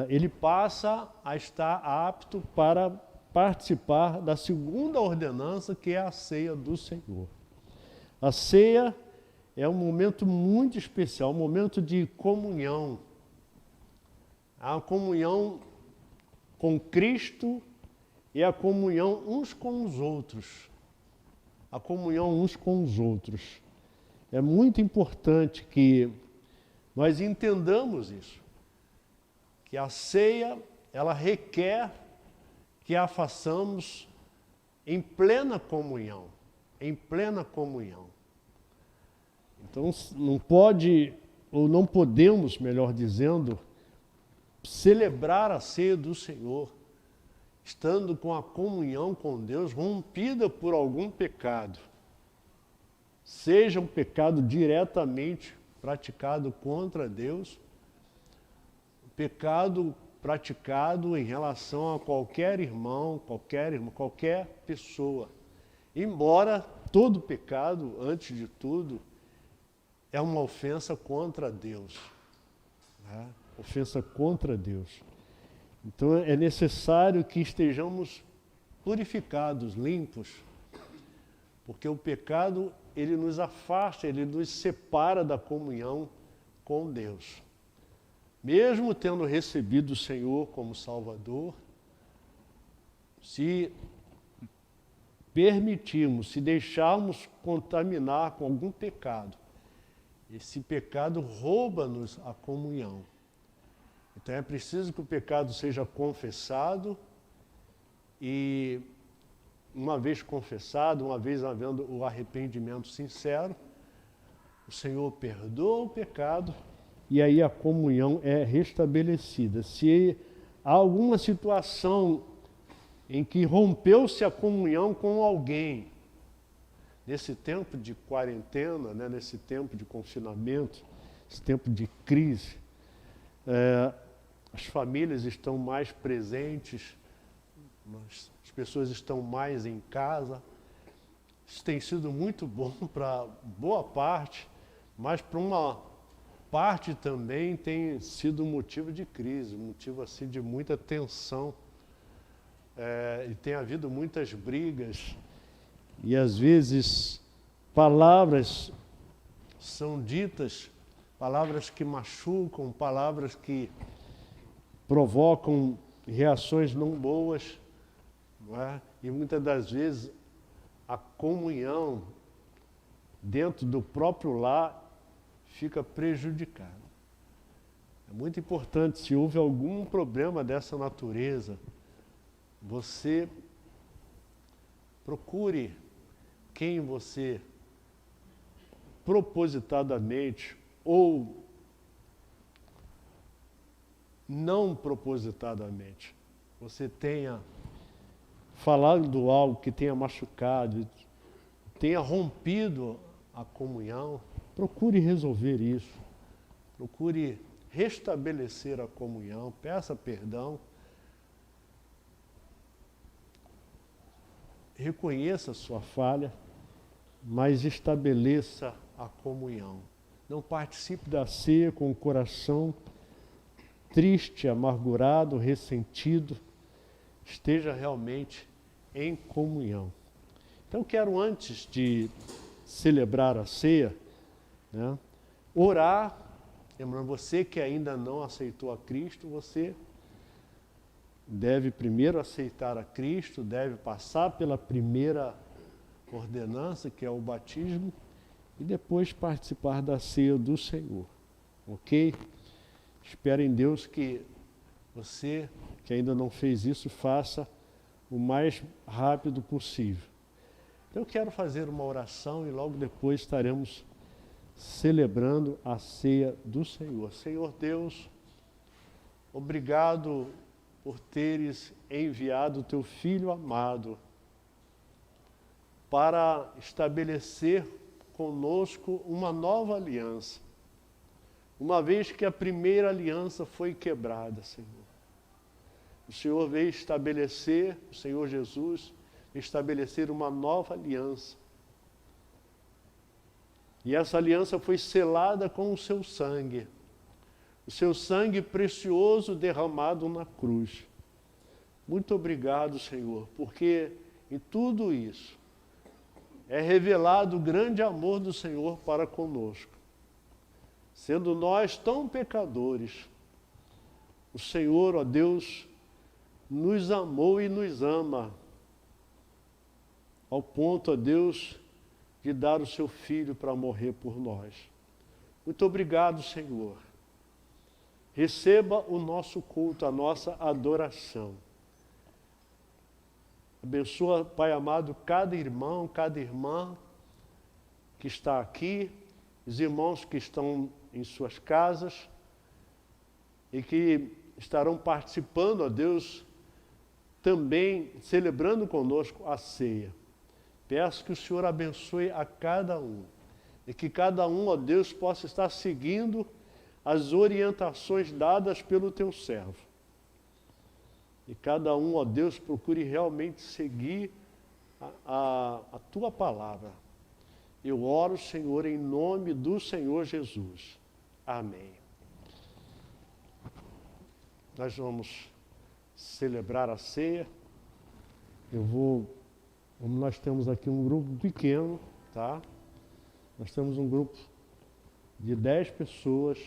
ele passa a estar apto para participar da segunda ordenança, que é a ceia do Senhor. A ceia é um momento muito especial, um momento de comunhão. A comunhão com Cristo e a comunhão uns com os outros. A comunhão uns com os outros. É muito importante que nós entendamos isso, que a ceia, ela requer que a façamos em plena comunhão, Então, não pode, ou não podemos, melhor dizendo, celebrar a ceia do Senhor, estando com a comunhão com Deus rompida por algum pecado, seja um pecado diretamente praticado contra Deus, pecado praticado em relação a qualquer irmão, qualquer pessoa. Embora todo pecado, antes de tudo, é uma ofensa contra Deus. Né? Ofensa contra Deus. Então é necessário que estejamos purificados, limpos, porque o pecado, ele nos afasta, ele nos separa da comunhão com Deus. Mesmo tendo recebido o Senhor como Salvador, se permitirmos, se deixarmos contaminar com algum pecado, esse pecado rouba-nos a comunhão. Então é preciso que o pecado seja confessado e, uma vez confessado, uma vez havendo o arrependimento sincero, o Senhor perdoa o pecado e aí a comunhão é restabelecida. Se há alguma situação em que rompeu-se a comunhão com alguém, nesse tempo de quarentena, né, nesse tempo de confinamento, esse tempo de crise, as famílias estão mais presentes, as pessoas estão mais em casa. Isso tem sido muito bom para boa parte, mas para uma parte também tem sido motivo de crise, motivo assim de muita tensão. E tem havido muitas brigas e às vezes palavras são ditas, palavras que machucam, palavras que provocam reações não boas, não é? E muitas das vezes a comunhão dentro do próprio lar fica prejudicada. É muito importante, se houve algum problema dessa natureza, você procure quem você propositadamente ou não propositadamente, você tenha falado algo que tenha machucado, tenha rompido a comunhão, procure resolver isso. Procure restabelecer a comunhão, peça perdão, reconheça a sua falha, mas estabeleça a comunhão. Não participe da ceia com o coração triste, amargurado, ressentido. Esteja realmente em comunhão. Então, quero, antes de celebrar a ceia, né, orar. Lembrando, você que ainda não aceitou a Cristo, você deve primeiro aceitar a Cristo, deve passar pela primeira ordenança, que é o batismo, e depois participar da ceia do Senhor. Ok? Espero em Deus que você, que ainda não fez isso, faça o mais rápido possível. Então, eu quero fazer uma oração e logo depois estaremos celebrando a ceia do Senhor. Senhor Deus, obrigado por teres enviado o teu Filho amado para estabelecer conosco uma nova aliança, uma vez que a primeira aliança foi quebrada, Senhor. O Senhor veio estabelecer, o Senhor Jesus, estabelecer uma nova aliança. E essa aliança foi selada com o seu sangue precioso derramado na cruz. Muito obrigado, Senhor, porque em tudo isso é revelado o grande amor do Senhor para conosco. Sendo nós tão pecadores, o Senhor, ó Deus, nos amou e nos ama, ao ponto, ó Deus, de dar o seu Filho para morrer por nós. Muito obrigado, Senhor. Receba o nosso culto, a nossa adoração. Abençoa, Pai amado, cada irmão, cada irmã que está aqui, os irmãos que estão em suas casas e que estarão participando, ó Deus, também celebrando conosco a ceia. Peço que o Senhor abençoe a cada um e que cada um, ó Deus, possa estar seguindo as orientações dadas pelo teu servo. E cada um, ó Deus, procure realmente seguir a tua palavra. Eu oro, Senhor, em nome do Senhor Jesus. Amém. Nós vamos celebrar a ceia. Como nós temos aqui um grupo pequeno, tá? Nós temos um grupo de 10 pessoas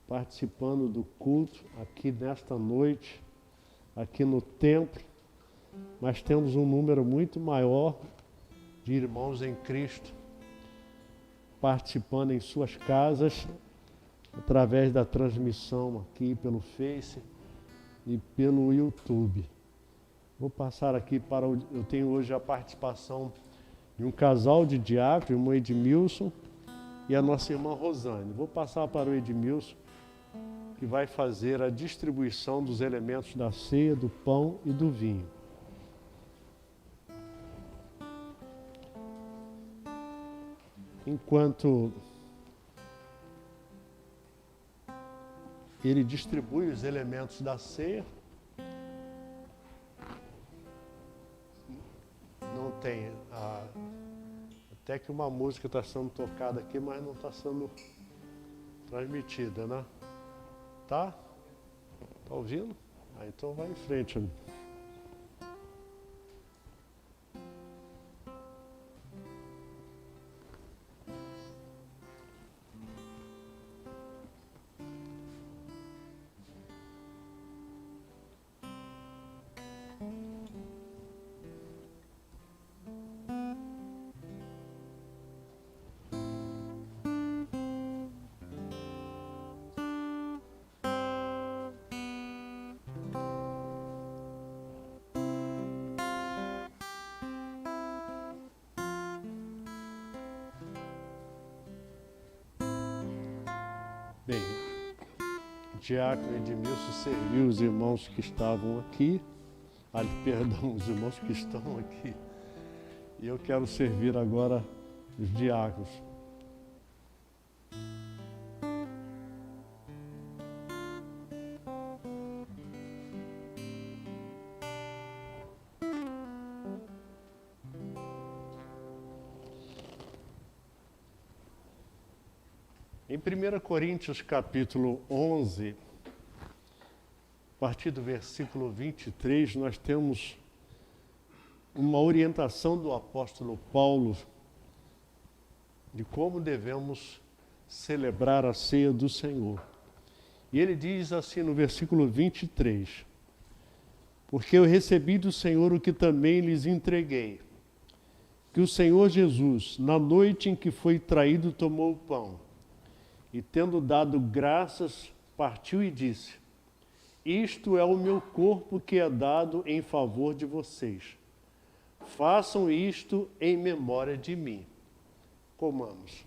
participando do culto aqui nesta noite, aqui no templo, mas temos um número muito maior de irmãos em Cristo participando em suas casas, através da transmissão aqui pelo Face e pelo YouTube. Vou passar aqui eu tenho hoje a participação de um casal de diáconos, o irmão Edmilson e a nossa irmã Rosane. Vou passar para o Edmilson, que vai fazer a distribuição dos elementos da ceia, do pão e do vinho. Enquanto ele distribui os elementos da ceia, não tem até que uma música está sendo tocada aqui, mas não está sendo transmitida, né? Tá? Tá ouvindo? Então vai em frente. Bem, o diácono Edmilson serviu os irmãos que estavam aqui, os irmãos que estão aqui, e eu quero servir agora os diáconos. Em 1 Coríntios capítulo 11, a partir do versículo 23, nós temos uma orientação do apóstolo Paulo de como devemos celebrar a ceia do Senhor. E ele diz assim no versículo 23, porque eu recebi do Senhor o que também lhes entreguei, que o Senhor Jesus, na noite em que foi traído, tomou o pão, e tendo dado graças, partiu e disse, isto é o meu corpo que é dado em favor de vocês. Façam isto em memória de mim. Comamos.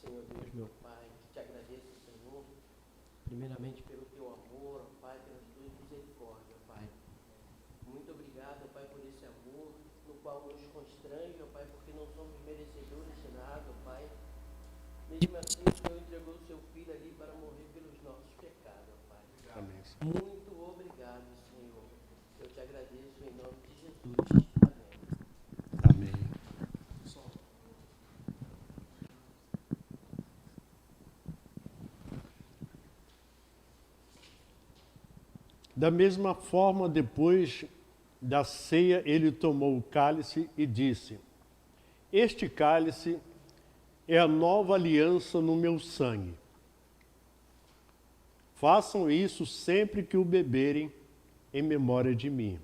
Senhor Deus, meu Pai, te agradeço, Senhor, primeiramente pelo teu amor, ó Pai, pela tua misericórdia, ó Pai. Muito obrigado, ó Pai, por esse amor, no qual nos constrange, ó Pai, porque não somos merecedores de nada, ó Pai. Mesmo assim, o Senhor entregou o seu Filho ali para morrer pelos nossos pecados, ó Pai. Amém. Muito obrigado, Senhor. Eu te agradeço em nome de Jesus. Amém. Amém. Da mesma forma, depois da ceia, ele tomou o cálice e disse, este cálice é a nova aliança no meu sangue. Façam isso sempre que o beberem em memória de mim.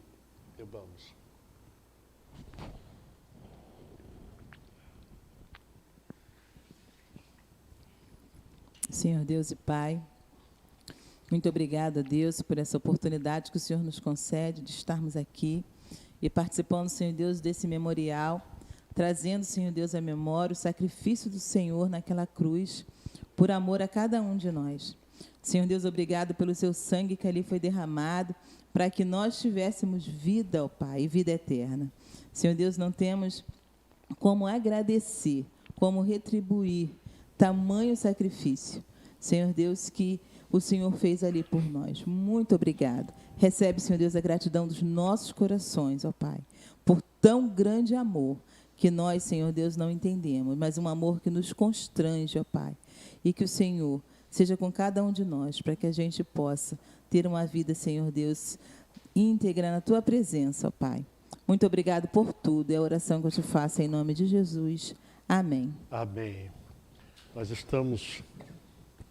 Bebamos. Senhor Deus e Pai, muito obrigada, Deus, por essa oportunidade que o Senhor nos concede de estarmos aqui e participando, Senhor Deus, desse memorial, trazendo, Senhor Deus, à memória o sacrifício do Senhor naquela cruz, por amor a cada um de nós. Senhor Deus, obrigado pelo seu sangue que ali foi derramado, para que nós tivéssemos vida, ó Pai, e vida eterna. Senhor Deus, não temos como agradecer, como retribuir tamanho sacrifício, Senhor Deus, que o Senhor fez ali por nós. Muito obrigado. Recebe, Senhor Deus, a gratidão dos nossos corações, ó Pai, por tão grande amor que nós, Senhor Deus, não entendemos, mas um amor que nos constrange, ó Pai, e que o Senhor seja com cada um de nós, para que a gente possa ter uma vida, Senhor Deus, íntegra na Tua presença, ó Pai. Muito obrigado por tudo. É a oração que eu te faço em nome de Jesus. Amém. Amém. Nós estamos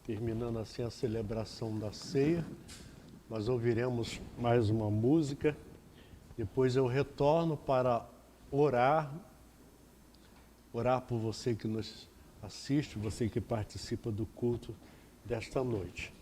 terminando assim a celebração da ceia. Nós ouviremos mais uma música. Depois eu retorno para orar por você que nos assiste, você que participa do culto desta noite.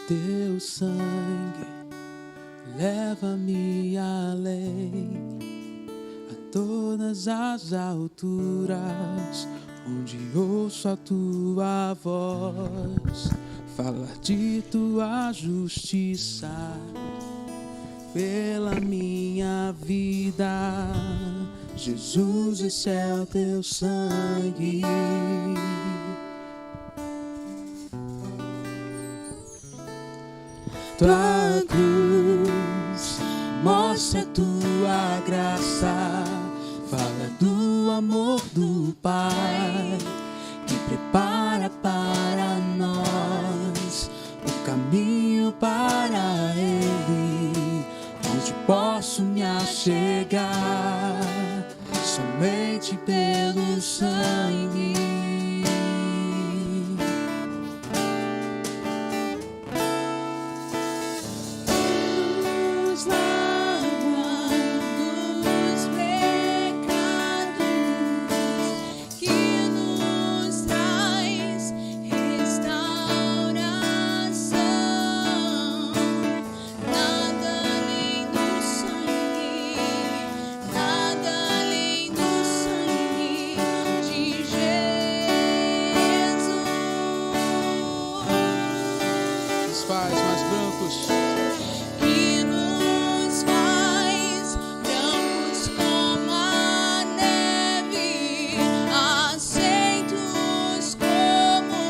Teu sangue leva-me além, a todas as alturas, onde ouço a tua voz, falar de tua justiça pela minha vida. Jesus, esse é o teu sangue. Tua cruz mostra a tua graça, fala do amor do Pai, que prepara para nós o caminho para Ele, onde posso me achegar somente pelo sangue. Nos lava dos pecados, que nos traz restauração. Nada além do sangue, nada além do sangue de Jesus. Nos faz mais brancos. Que nos faz brancos como a neve, aceitos como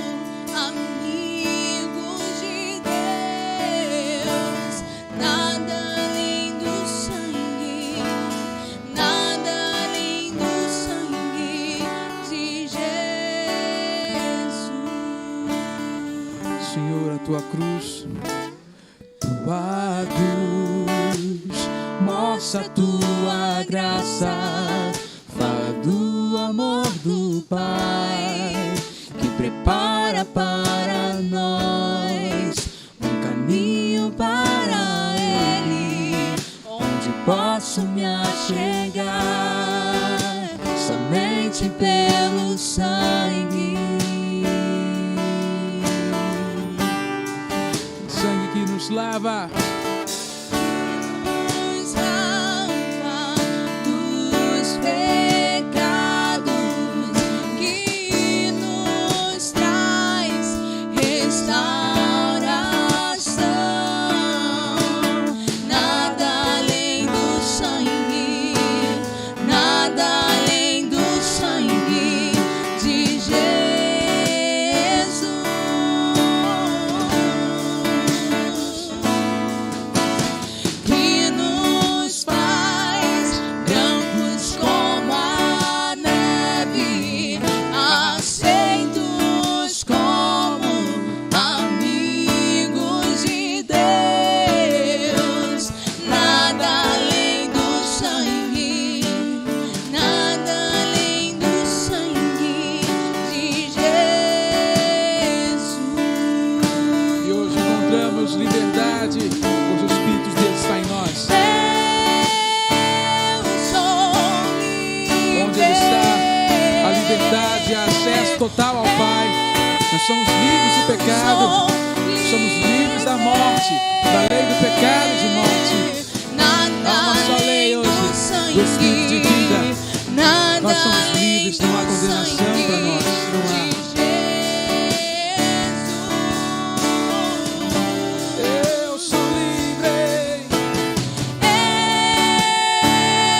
amigos de Deus. Nada além do sangue, nada além do sangue de Jesus. Senhor, a tua cruz, tua cruz, Mostra a tua graça, fala do amor do Pai, que prepara para nós um caminho para Ele, onde posso me achegar somente pelo sangue. sangue que nos lava. Nos lava dos pecados, que nos traz restauração. Nada além do sangue, nada além do sangue de Jesus. Que nos faz brancos como a neve, aceitos como amigos de Deus. Nada além do sangue, nada além do sangue de Jesus. E hoje encontramos liberdade, pois o Espírito de Deus está em nós. Eu sou livre. Onde Ele está, a liberdade e acesso total ao Pai. Nós somos livres do pecado, somos livres da morte, da lei do pecado e de morte. Nada Há uma só lei hoje, além do Espírito de vida. Nada Nós somos livres, não há além do condenação sangue para nós, não há. de Jesus. Eu sou livre.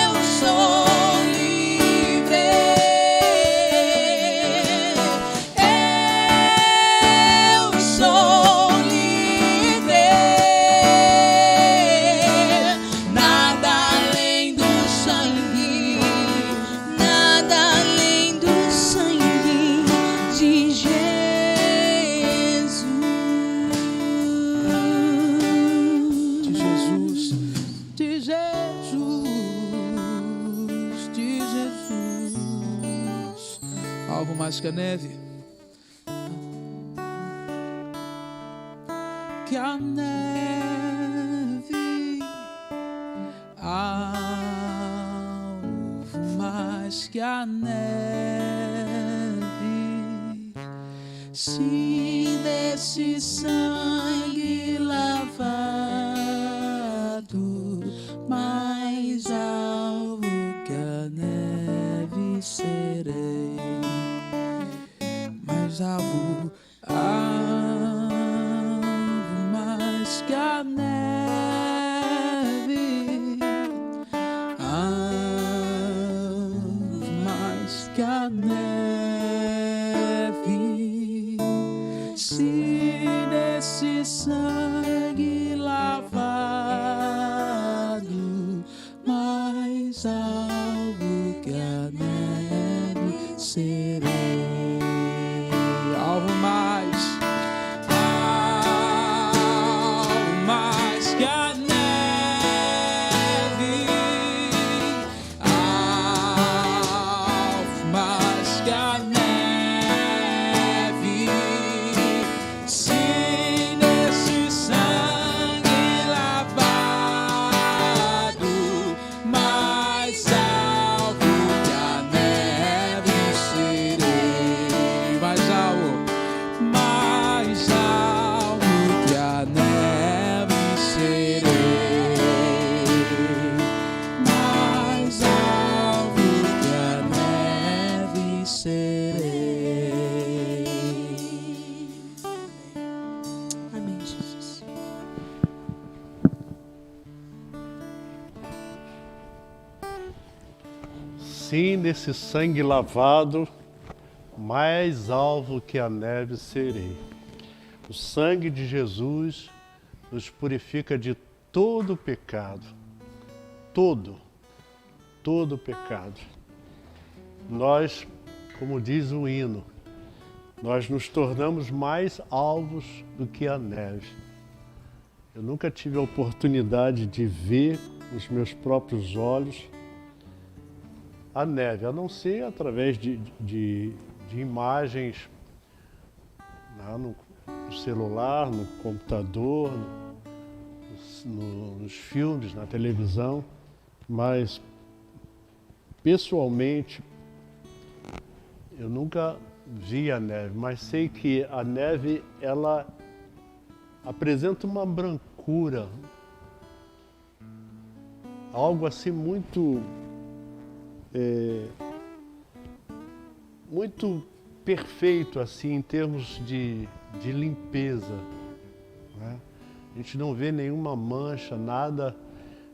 Eu sou livre. Eu sou livre. Nada além do sangue, nada além do sangue de Jesus. De Jesus, de Jesus, de Jesus. Algo mais que a neve. Que a neve, algo mais que a neve. Se desse sangue lavado, mais alvo que a neve serei, Mais alvo, alvo mais que a neve, alvo mais que a neve. se desse sangue lavado, mais alvo que a neve serei. Alvo mais, Assim, nesse sangue lavado, mais alvo que a neve serei. O sangue de Jesus nos purifica de todo pecado. Todo pecado. Nós, como diz o hino, nós nos tornamos mais alvos do que a neve. Eu nunca tive a oportunidade de ver com os meus próprios olhos a neve, a não ser através de imagens no celular, no computador, nos filmes, na televisão, mas pessoalmente eu nunca vi a neve, mas sei que a neve ela apresenta uma brancura, algo assim muito perfeito assim em termos de limpeza, né? A gente não vê nenhuma mancha, nada,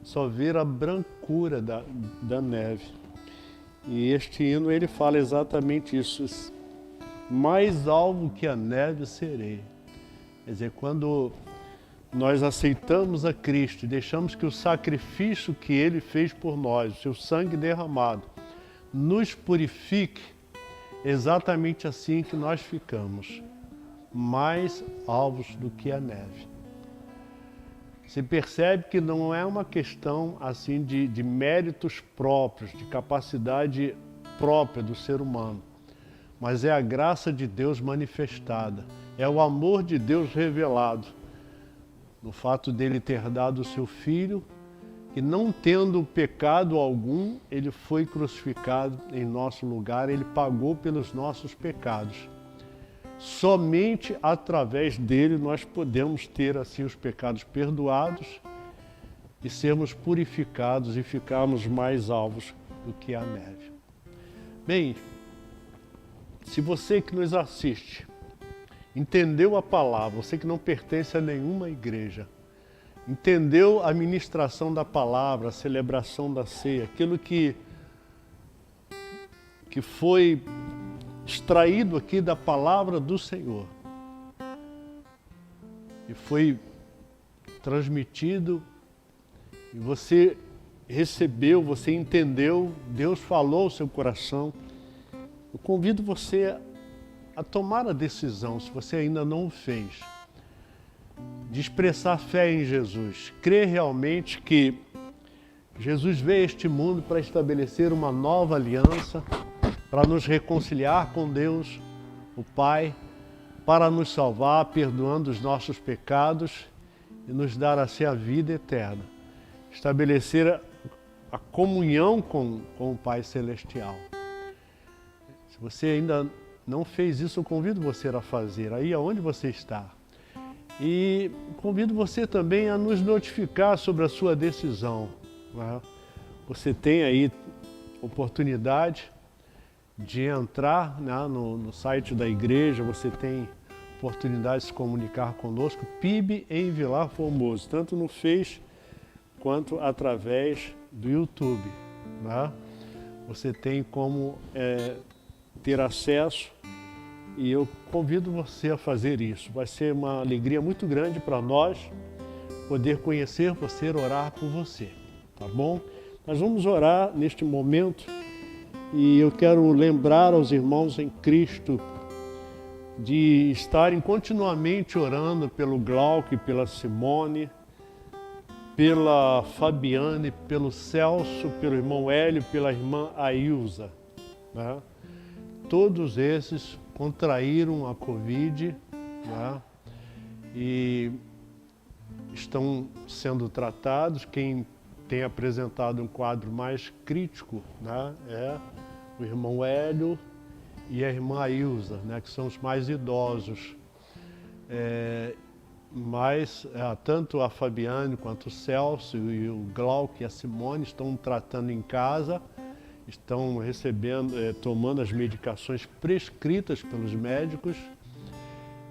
só vê a brancura da neve. E este hino ele fala exatamente isso: mais alvo que a neve serei. Quer dizer, quando nós aceitamos a Cristo e deixamos que o sacrifício que Ele fez por nós, o seu sangue derramado, nos purifique, exatamente assim que nós ficamos, mais alvos do que a neve. Você percebe que não é uma questão assim de méritos próprios, de capacidade própria do ser humano, mas é a graça de Deus manifestada, é o amor de Deus revelado, no fato dele ter dado o seu Filho, que não tendo pecado algum, ele foi crucificado em nosso lugar, ele pagou pelos nossos pecados. Somente através dele nós podemos ter assim os pecados perdoados e sermos purificados e ficarmos mais alvos do que a neve. Bem, se você que nos assiste entendeu a palavra, você que não pertence a nenhuma igreja, entendeu a ministração da palavra, a celebração da ceia, aquilo que foi extraído aqui da palavra do Senhor e foi transmitido, e você recebeu, você entendeu, Deus falou ao seu coração, eu convido você a tomar a decisão, se você ainda não o fez, de expressar fé em Jesus, crer realmente que Jesus veio a este mundo para estabelecer uma nova aliança, para nos reconciliar com Deus, o Pai, para nos salvar, perdoando os nossos pecados e nos dar assim a vida eterna, estabelecer a comunhão com o Pai Celestial. Se você ainda não fez isso, eu convido você a fazer, aí aonde você está. E convido você também a nos notificar sobre a sua decisão, né? Você tem aí oportunidade de entrar, né, no site da igreja, você tem oportunidade de se comunicar conosco, PIB em Vilar Formoso, tanto no Face quanto através do YouTube, né? Você tem como ter acesso e eu convido você a fazer isso. Vai ser uma alegria muito grande para nós poder conhecer você, orar por você, tá bom? Nós vamos orar neste momento e eu quero lembrar aos irmãos em Cristo de estarem continuamente orando pelo Glauco, pela Simone, pela Fabiane, pelo Celso, pelo irmão Hélio, pela irmã Ailza, né? Todos esses contraíram a Covid, né? E estão sendo tratados. Quem tem apresentado um quadro mais crítico, né, é o irmão Hélio e a irmã Ailza, né, que são os mais idosos. Mas tanto a Fabiane quanto o Celso e o Glauco e a Simone estão tratando em casa, estão recebendo, tomando as medicações prescritas pelos médicos,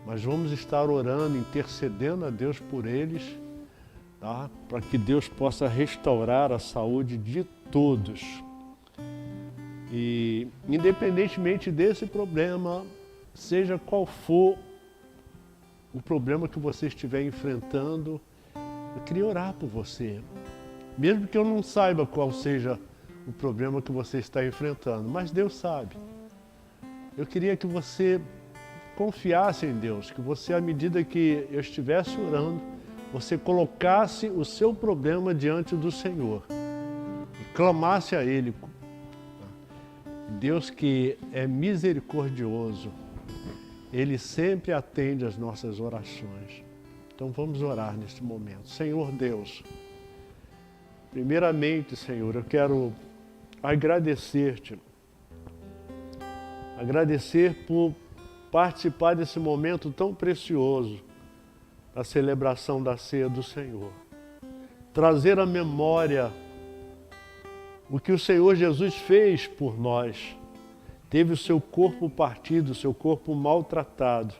mas vamos estar orando, intercedendo a Deus por eles, tá? Para que Deus possa restaurar a saúde de todos. E independentemente desse problema, seja qual for o problema que você estiver enfrentando, eu queria orar por você. Mesmo que eu não saiba qual seja o problema que você está enfrentando, mas Deus sabe. Eu queria que você confiasse em Deus, que você, à medida que eu estivesse orando, você colocasse o seu problema diante do Senhor e clamasse a Ele. Deus, que é misericordioso, Ele sempre atende às nossas orações. Então vamos orar neste momento. Senhor Deus, primeiramente, Senhor, eu quero agradecer-te. Agradecer por participar desse momento tão precioso da celebração da ceia do Senhor. Trazer à memória o que o Senhor Jesus fez por nós. Teve o seu corpo partido, o seu corpo maltratado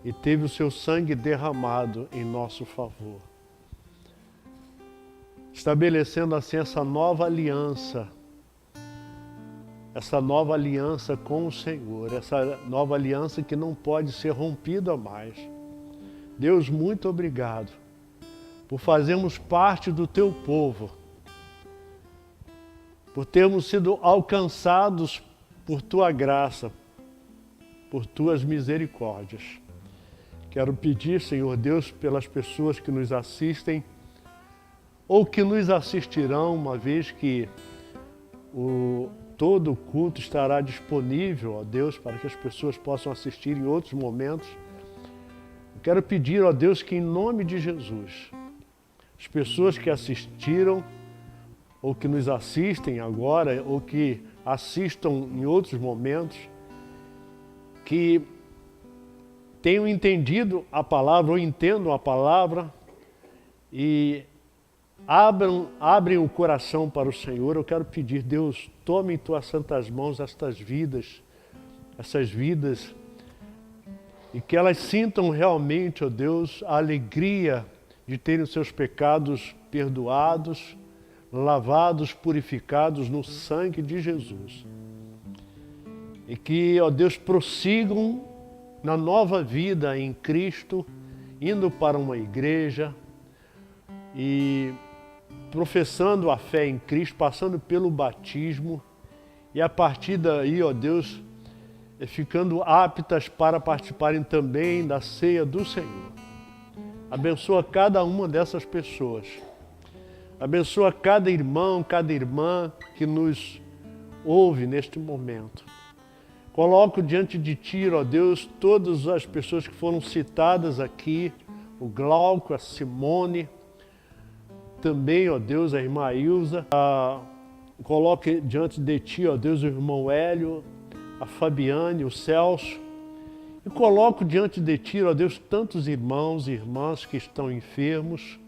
e teve o seu sangue derramado em nosso favor. Estabelecendo assim essa nova aliança com o Senhor, essa nova aliança que não pode ser rompida mais. Deus, muito obrigado por fazermos parte do teu povo, por termos sido alcançados por tua graça, por tuas misericórdias. Quero pedir, Senhor Deus, pelas pessoas que nos assistem ou que nos assistirão, uma vez que todo o culto estará disponível, ó Deus, para que as pessoas possam assistir em outros momentos. Eu quero pedir, ó Deus, que em nome de Jesus, as pessoas que assistiram, ou que nos assistem agora, ou que assistam em outros momentos, que tenham entendido a palavra, ou entendam a palavra, e abrem o coração para o Senhor. Eu quero pedir, Deus, tome em tuas santas mãos essas vidas, e que elas sintam realmente, ó Deus, a alegria de terem os seus pecados perdoados, lavados, purificados no sangue de Jesus. E que, ó Deus, prossigam na nova vida em Cristo, indo para uma igreja e professando a fé em Cristo, passando pelo batismo e a partir daí, ó Deus, ficando aptas para participarem também da ceia do Senhor. Abençoa cada uma dessas pessoas. Abençoa cada irmão, cada irmã que nos ouve neste momento. Coloco diante de Ti, ó Deus, todas as pessoas que foram citadas aqui, o Glauco, a Simone, também, ó Deus, a irmã Ilza. Coloque diante de Ti, ó Deus, o irmão Hélio, a Fabiane, o Celso. E coloco diante de Ti, ó Deus, tantos irmãos e irmãs que estão enfermos,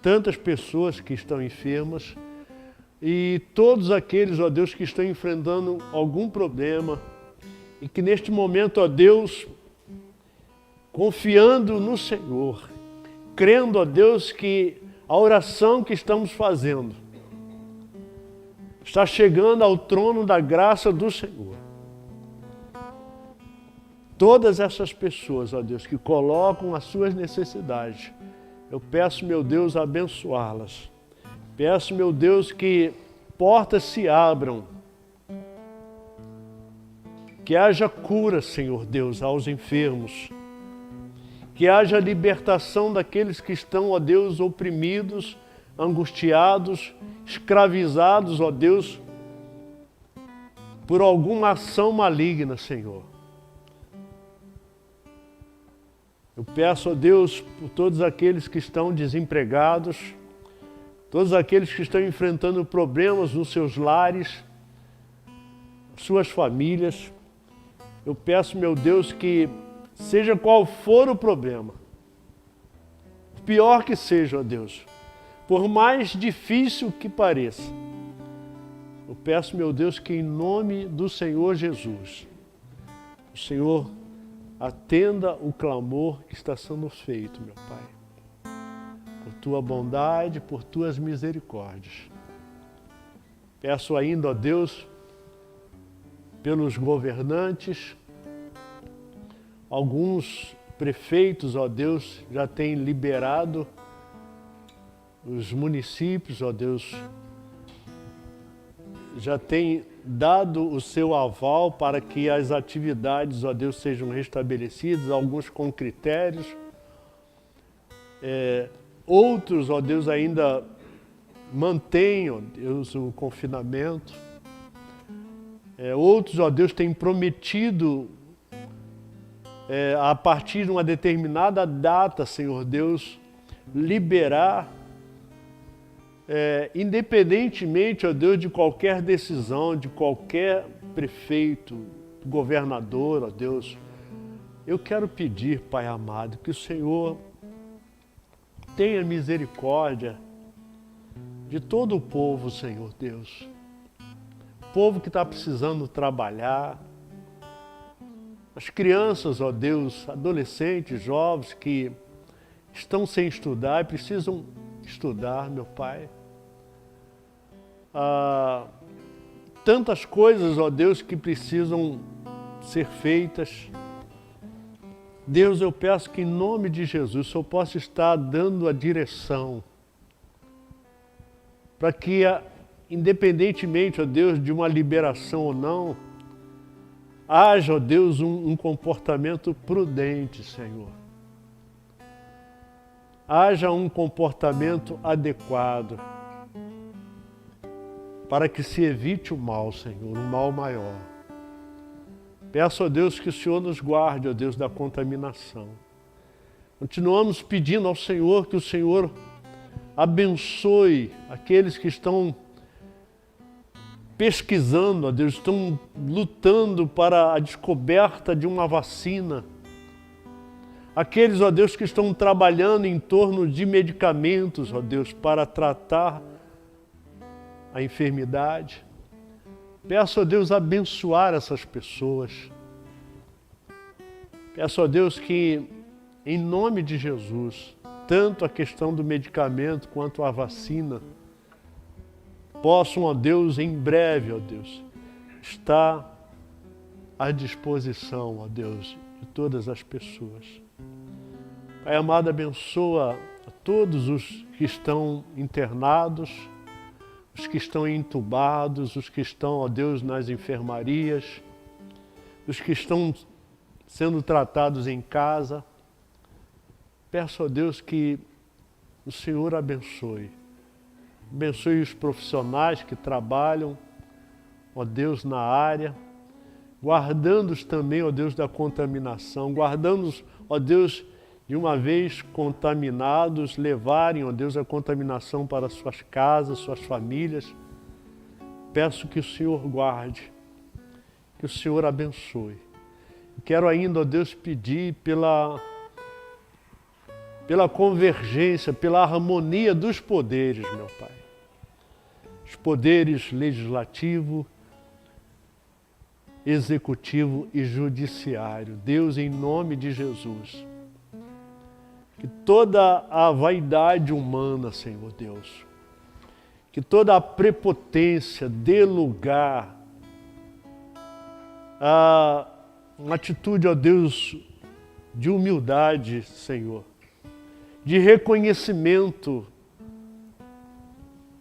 tantas pessoas que estão enfermas e todos aqueles, ó Deus, que estão enfrentando algum problema e que neste momento, ó Deus, confiando no Senhor, crendo, ó Deus, que a oração que estamos fazendo está chegando ao trono da graça do Senhor. Todas essas pessoas, ó Deus, que colocam as suas necessidades, eu peço, meu Deus, abençoá-las. Peço, meu Deus, que portas se abram. Que haja cura, Senhor Deus, aos enfermos. Que haja libertação daqueles que estão, ó Deus, oprimidos, angustiados, escravizados, ó Deus, por alguma ação maligna, Senhor. Eu peço a Deus por todos aqueles que estão desempregados, todos aqueles que estão enfrentando problemas nos seus lares, suas famílias. Eu peço, meu Deus, que seja qual for o problema, pior que seja, ó Deus, por mais difícil que pareça, eu peço, meu Deus, que em nome do Senhor Jesus, o Senhor atenda o clamor que está sendo feito, meu Pai, por Tua bondade, por Tuas misericórdias. Peço ainda, ó Deus, pelos governantes. Alguns prefeitos, ó Deus, já têm liberado os municípios, ó Deus, já têm dado o seu aval para que as atividades, ó Deus, sejam restabelecidas, alguns com critérios. Outros, ó Deus, ainda mantêm, ó Deus, o confinamento. Outros, ó Deus, têm prometido a partir de uma determinada data, Senhor Deus, liberar, independentemente, ó Deus, de qualquer decisão, de qualquer prefeito, governador, ó Deus, eu quero pedir, Pai amado, que o Senhor tenha misericórdia de todo o povo, Senhor Deus. Povo que está precisando trabalhar, as crianças, ó Deus, adolescentes, jovens que estão sem estudar e precisam estudar, meu Pai. Tantas coisas, ó Deus, que precisam ser feitas. Deus, eu peço que em nome de Jesus o Senhor possa estar dando a direção para que, independentemente, ó Deus, de uma liberação ou não, haja, ó Deus, um comportamento prudente, Senhor. Haja um comportamento adequado para que se evite o mal, Senhor, um mal maior. Peço, ó Deus, que o Senhor nos guarde, ó Deus, da contaminação. Continuamos pedindo ao Senhor que o Senhor abençoe aqueles que estão pesquisando, ó Deus, estão lutando para a descoberta de uma vacina. Aqueles, ó Deus, que estão trabalhando em torno de medicamentos, ó Deus, para tratar a enfermidade. Peço, ó Deus, abençoar essas pessoas. Peço, ó Deus, que em nome de Jesus, tanto a questão do medicamento quanto a vacina possam, ó Deus, em breve, ó Deus, estar à disposição, ó Deus, de todas as pessoas. Pai amado, abençoa a todos os que estão internados, os que estão entubados, os que estão, ó Deus, nas enfermarias, os que estão sendo tratados em casa. Peço a Deus que o Senhor abençoe. Abençoe os profissionais que trabalham, ó Deus, na área, guardando-os também, ó Deus, da contaminação, guardando-os, ó Deus, de uma vez contaminados, levarem, ó Deus, a contaminação para suas casas, suas famílias. Peço que o Senhor guarde, que o Senhor abençoe. Quero ainda, ó Deus, pedir pela convergência, pela harmonia dos poderes, meu Pai. Os poderes legislativo, executivo e judiciário. Deus, em nome de Jesus, que toda a vaidade humana, Senhor Deus, que toda a prepotência dê lugar a uma atitude, ó Deus, de humildade, Senhor, de reconhecimento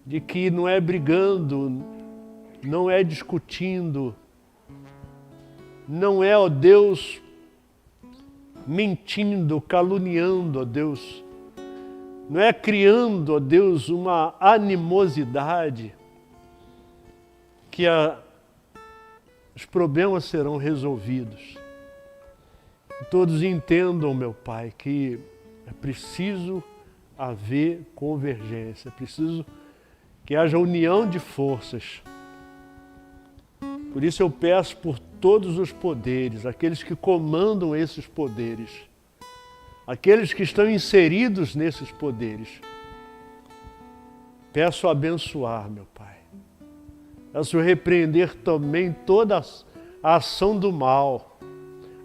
de que não é brigando, não é discutindo, não é, ó Deus, mentindo, caluniando, ó Deus, não é criando, ó Deus, uma animosidade, que os problemas serão resolvidos. Que todos entendam, meu Pai, que é preciso haver convergência, é preciso que haja união de forças. Por isso eu peço por todos os poderes, aqueles que comandam esses poderes, aqueles que estão inseridos nesses poderes. Peço abençoar, meu Pai. Peço repreender também toda a ação do mal,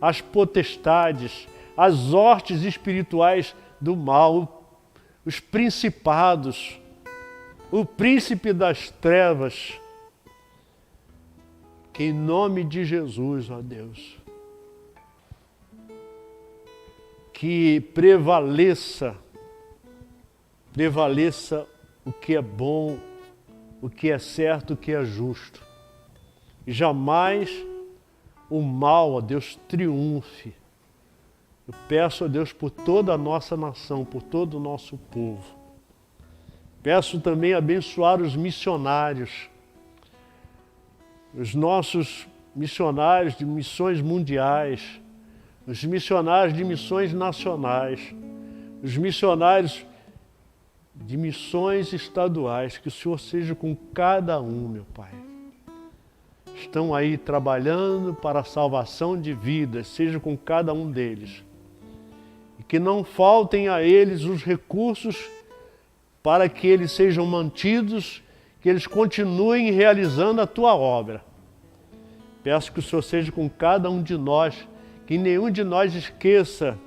as potestades, as hostes espirituais do mal, os principados, o príncipe das trevas, Que em nome de Jesus, ó Deus, que prevaleça o que é bom, o que é certo, o que é justo. E jamais o mal, ó Deus, triunfe. Eu peço a Deus por toda a nossa nação, por todo o nosso povo. Peço também abençoar os missionários, os nossos missionários de missões mundiais, os missionários de missões nacionais, os missionários de missões estaduais, que o Senhor seja com cada um, meu Pai. Estão aí trabalhando para a salvação de vidas, seja com cada um deles. E que não faltem a eles os recursos para que eles sejam mantidos, que eles continuem realizando a Tua obra. Peço que o Senhor seja com cada um de nós, que nenhum de nós esqueça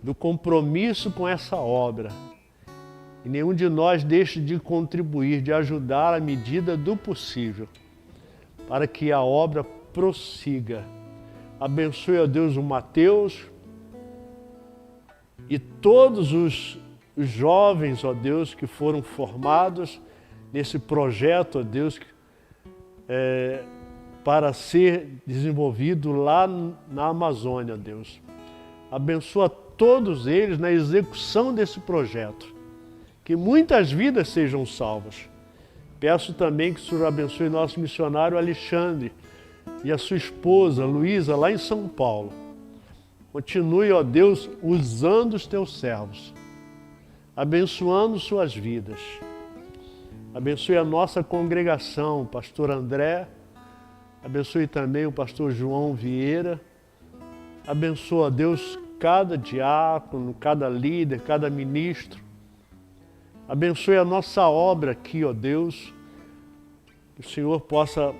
do compromisso com essa obra. E nenhum de nós deixe de contribuir, de ajudar à medida do possível, para que a obra prossiga. Abençoe, ó Deus, o Mateus e todos os jovens, ó Deus, que foram formados nesse projeto, ó Deus, para ser desenvolvido lá na Amazônia, ó Deus. Abençoa todos eles na execução desse projeto, que muitas vidas sejam salvas. Peço também que o Senhor abençoe nosso missionário Alexandre e a sua esposa Luísa, lá em São Paulo. Continue, ó Deus, usando os teus servos, abençoando suas vidas. Abençoe a nossa congregação, o pastor André, abençoe também o pastor João Vieira. Abençoa, ó Deus, cada diácono, cada líder, cada ministro. Abençoe a nossa obra aqui, ó Deus, que o Senhor possa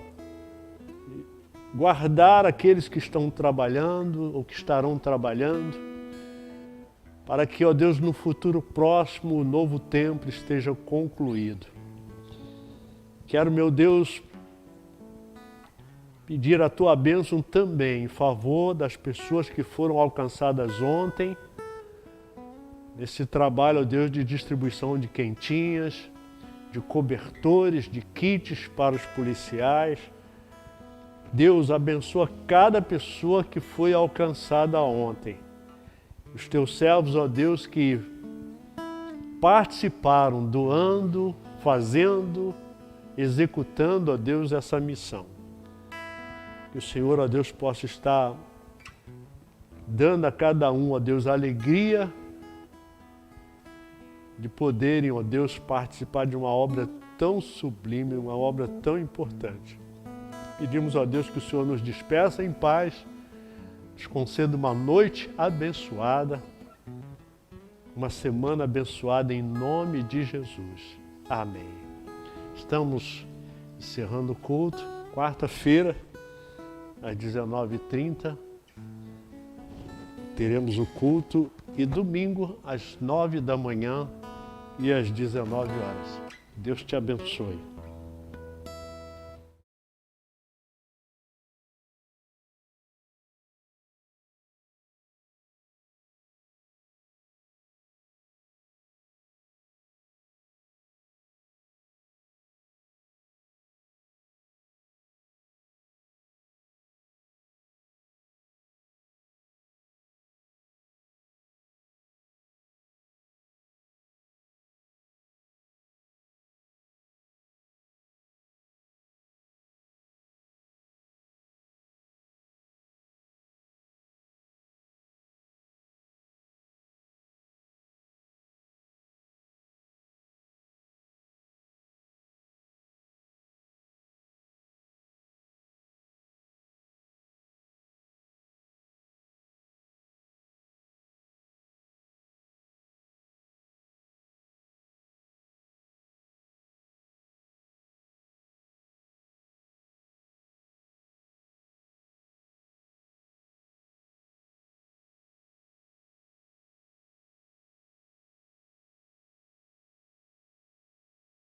guardar aqueles que estão trabalhando ou que estarão trabalhando, para que, ó Deus, no futuro próximo o novo templo esteja concluído. Quero, meu Deus, pedir a Tua bênção também em favor das pessoas que foram alcançadas ontem, nesse trabalho, ó Deus, de distribuição de quentinhas, de cobertores, de kits para os policiais. Deus, abençoa cada pessoa que foi alcançada ontem. Os Teus servos, ó Deus, que participaram, doando, fazendo, executando, ó Deus, essa missão. Que o Senhor, ó Deus, possa estar dando a cada um, ó Deus, a alegria de poderem, ó Deus, participar de uma obra tão sublime, uma obra tão importante. Pedimos, ó Deus, que o Senhor nos despeça em paz, nos conceda uma noite abençoada, uma semana abençoada em nome de Jesus. Amém. Estamos encerrando o culto, quarta-feira, às 19h30, teremos o culto e domingo, às 9 da manhã e às 19 horas. Deus te abençoe.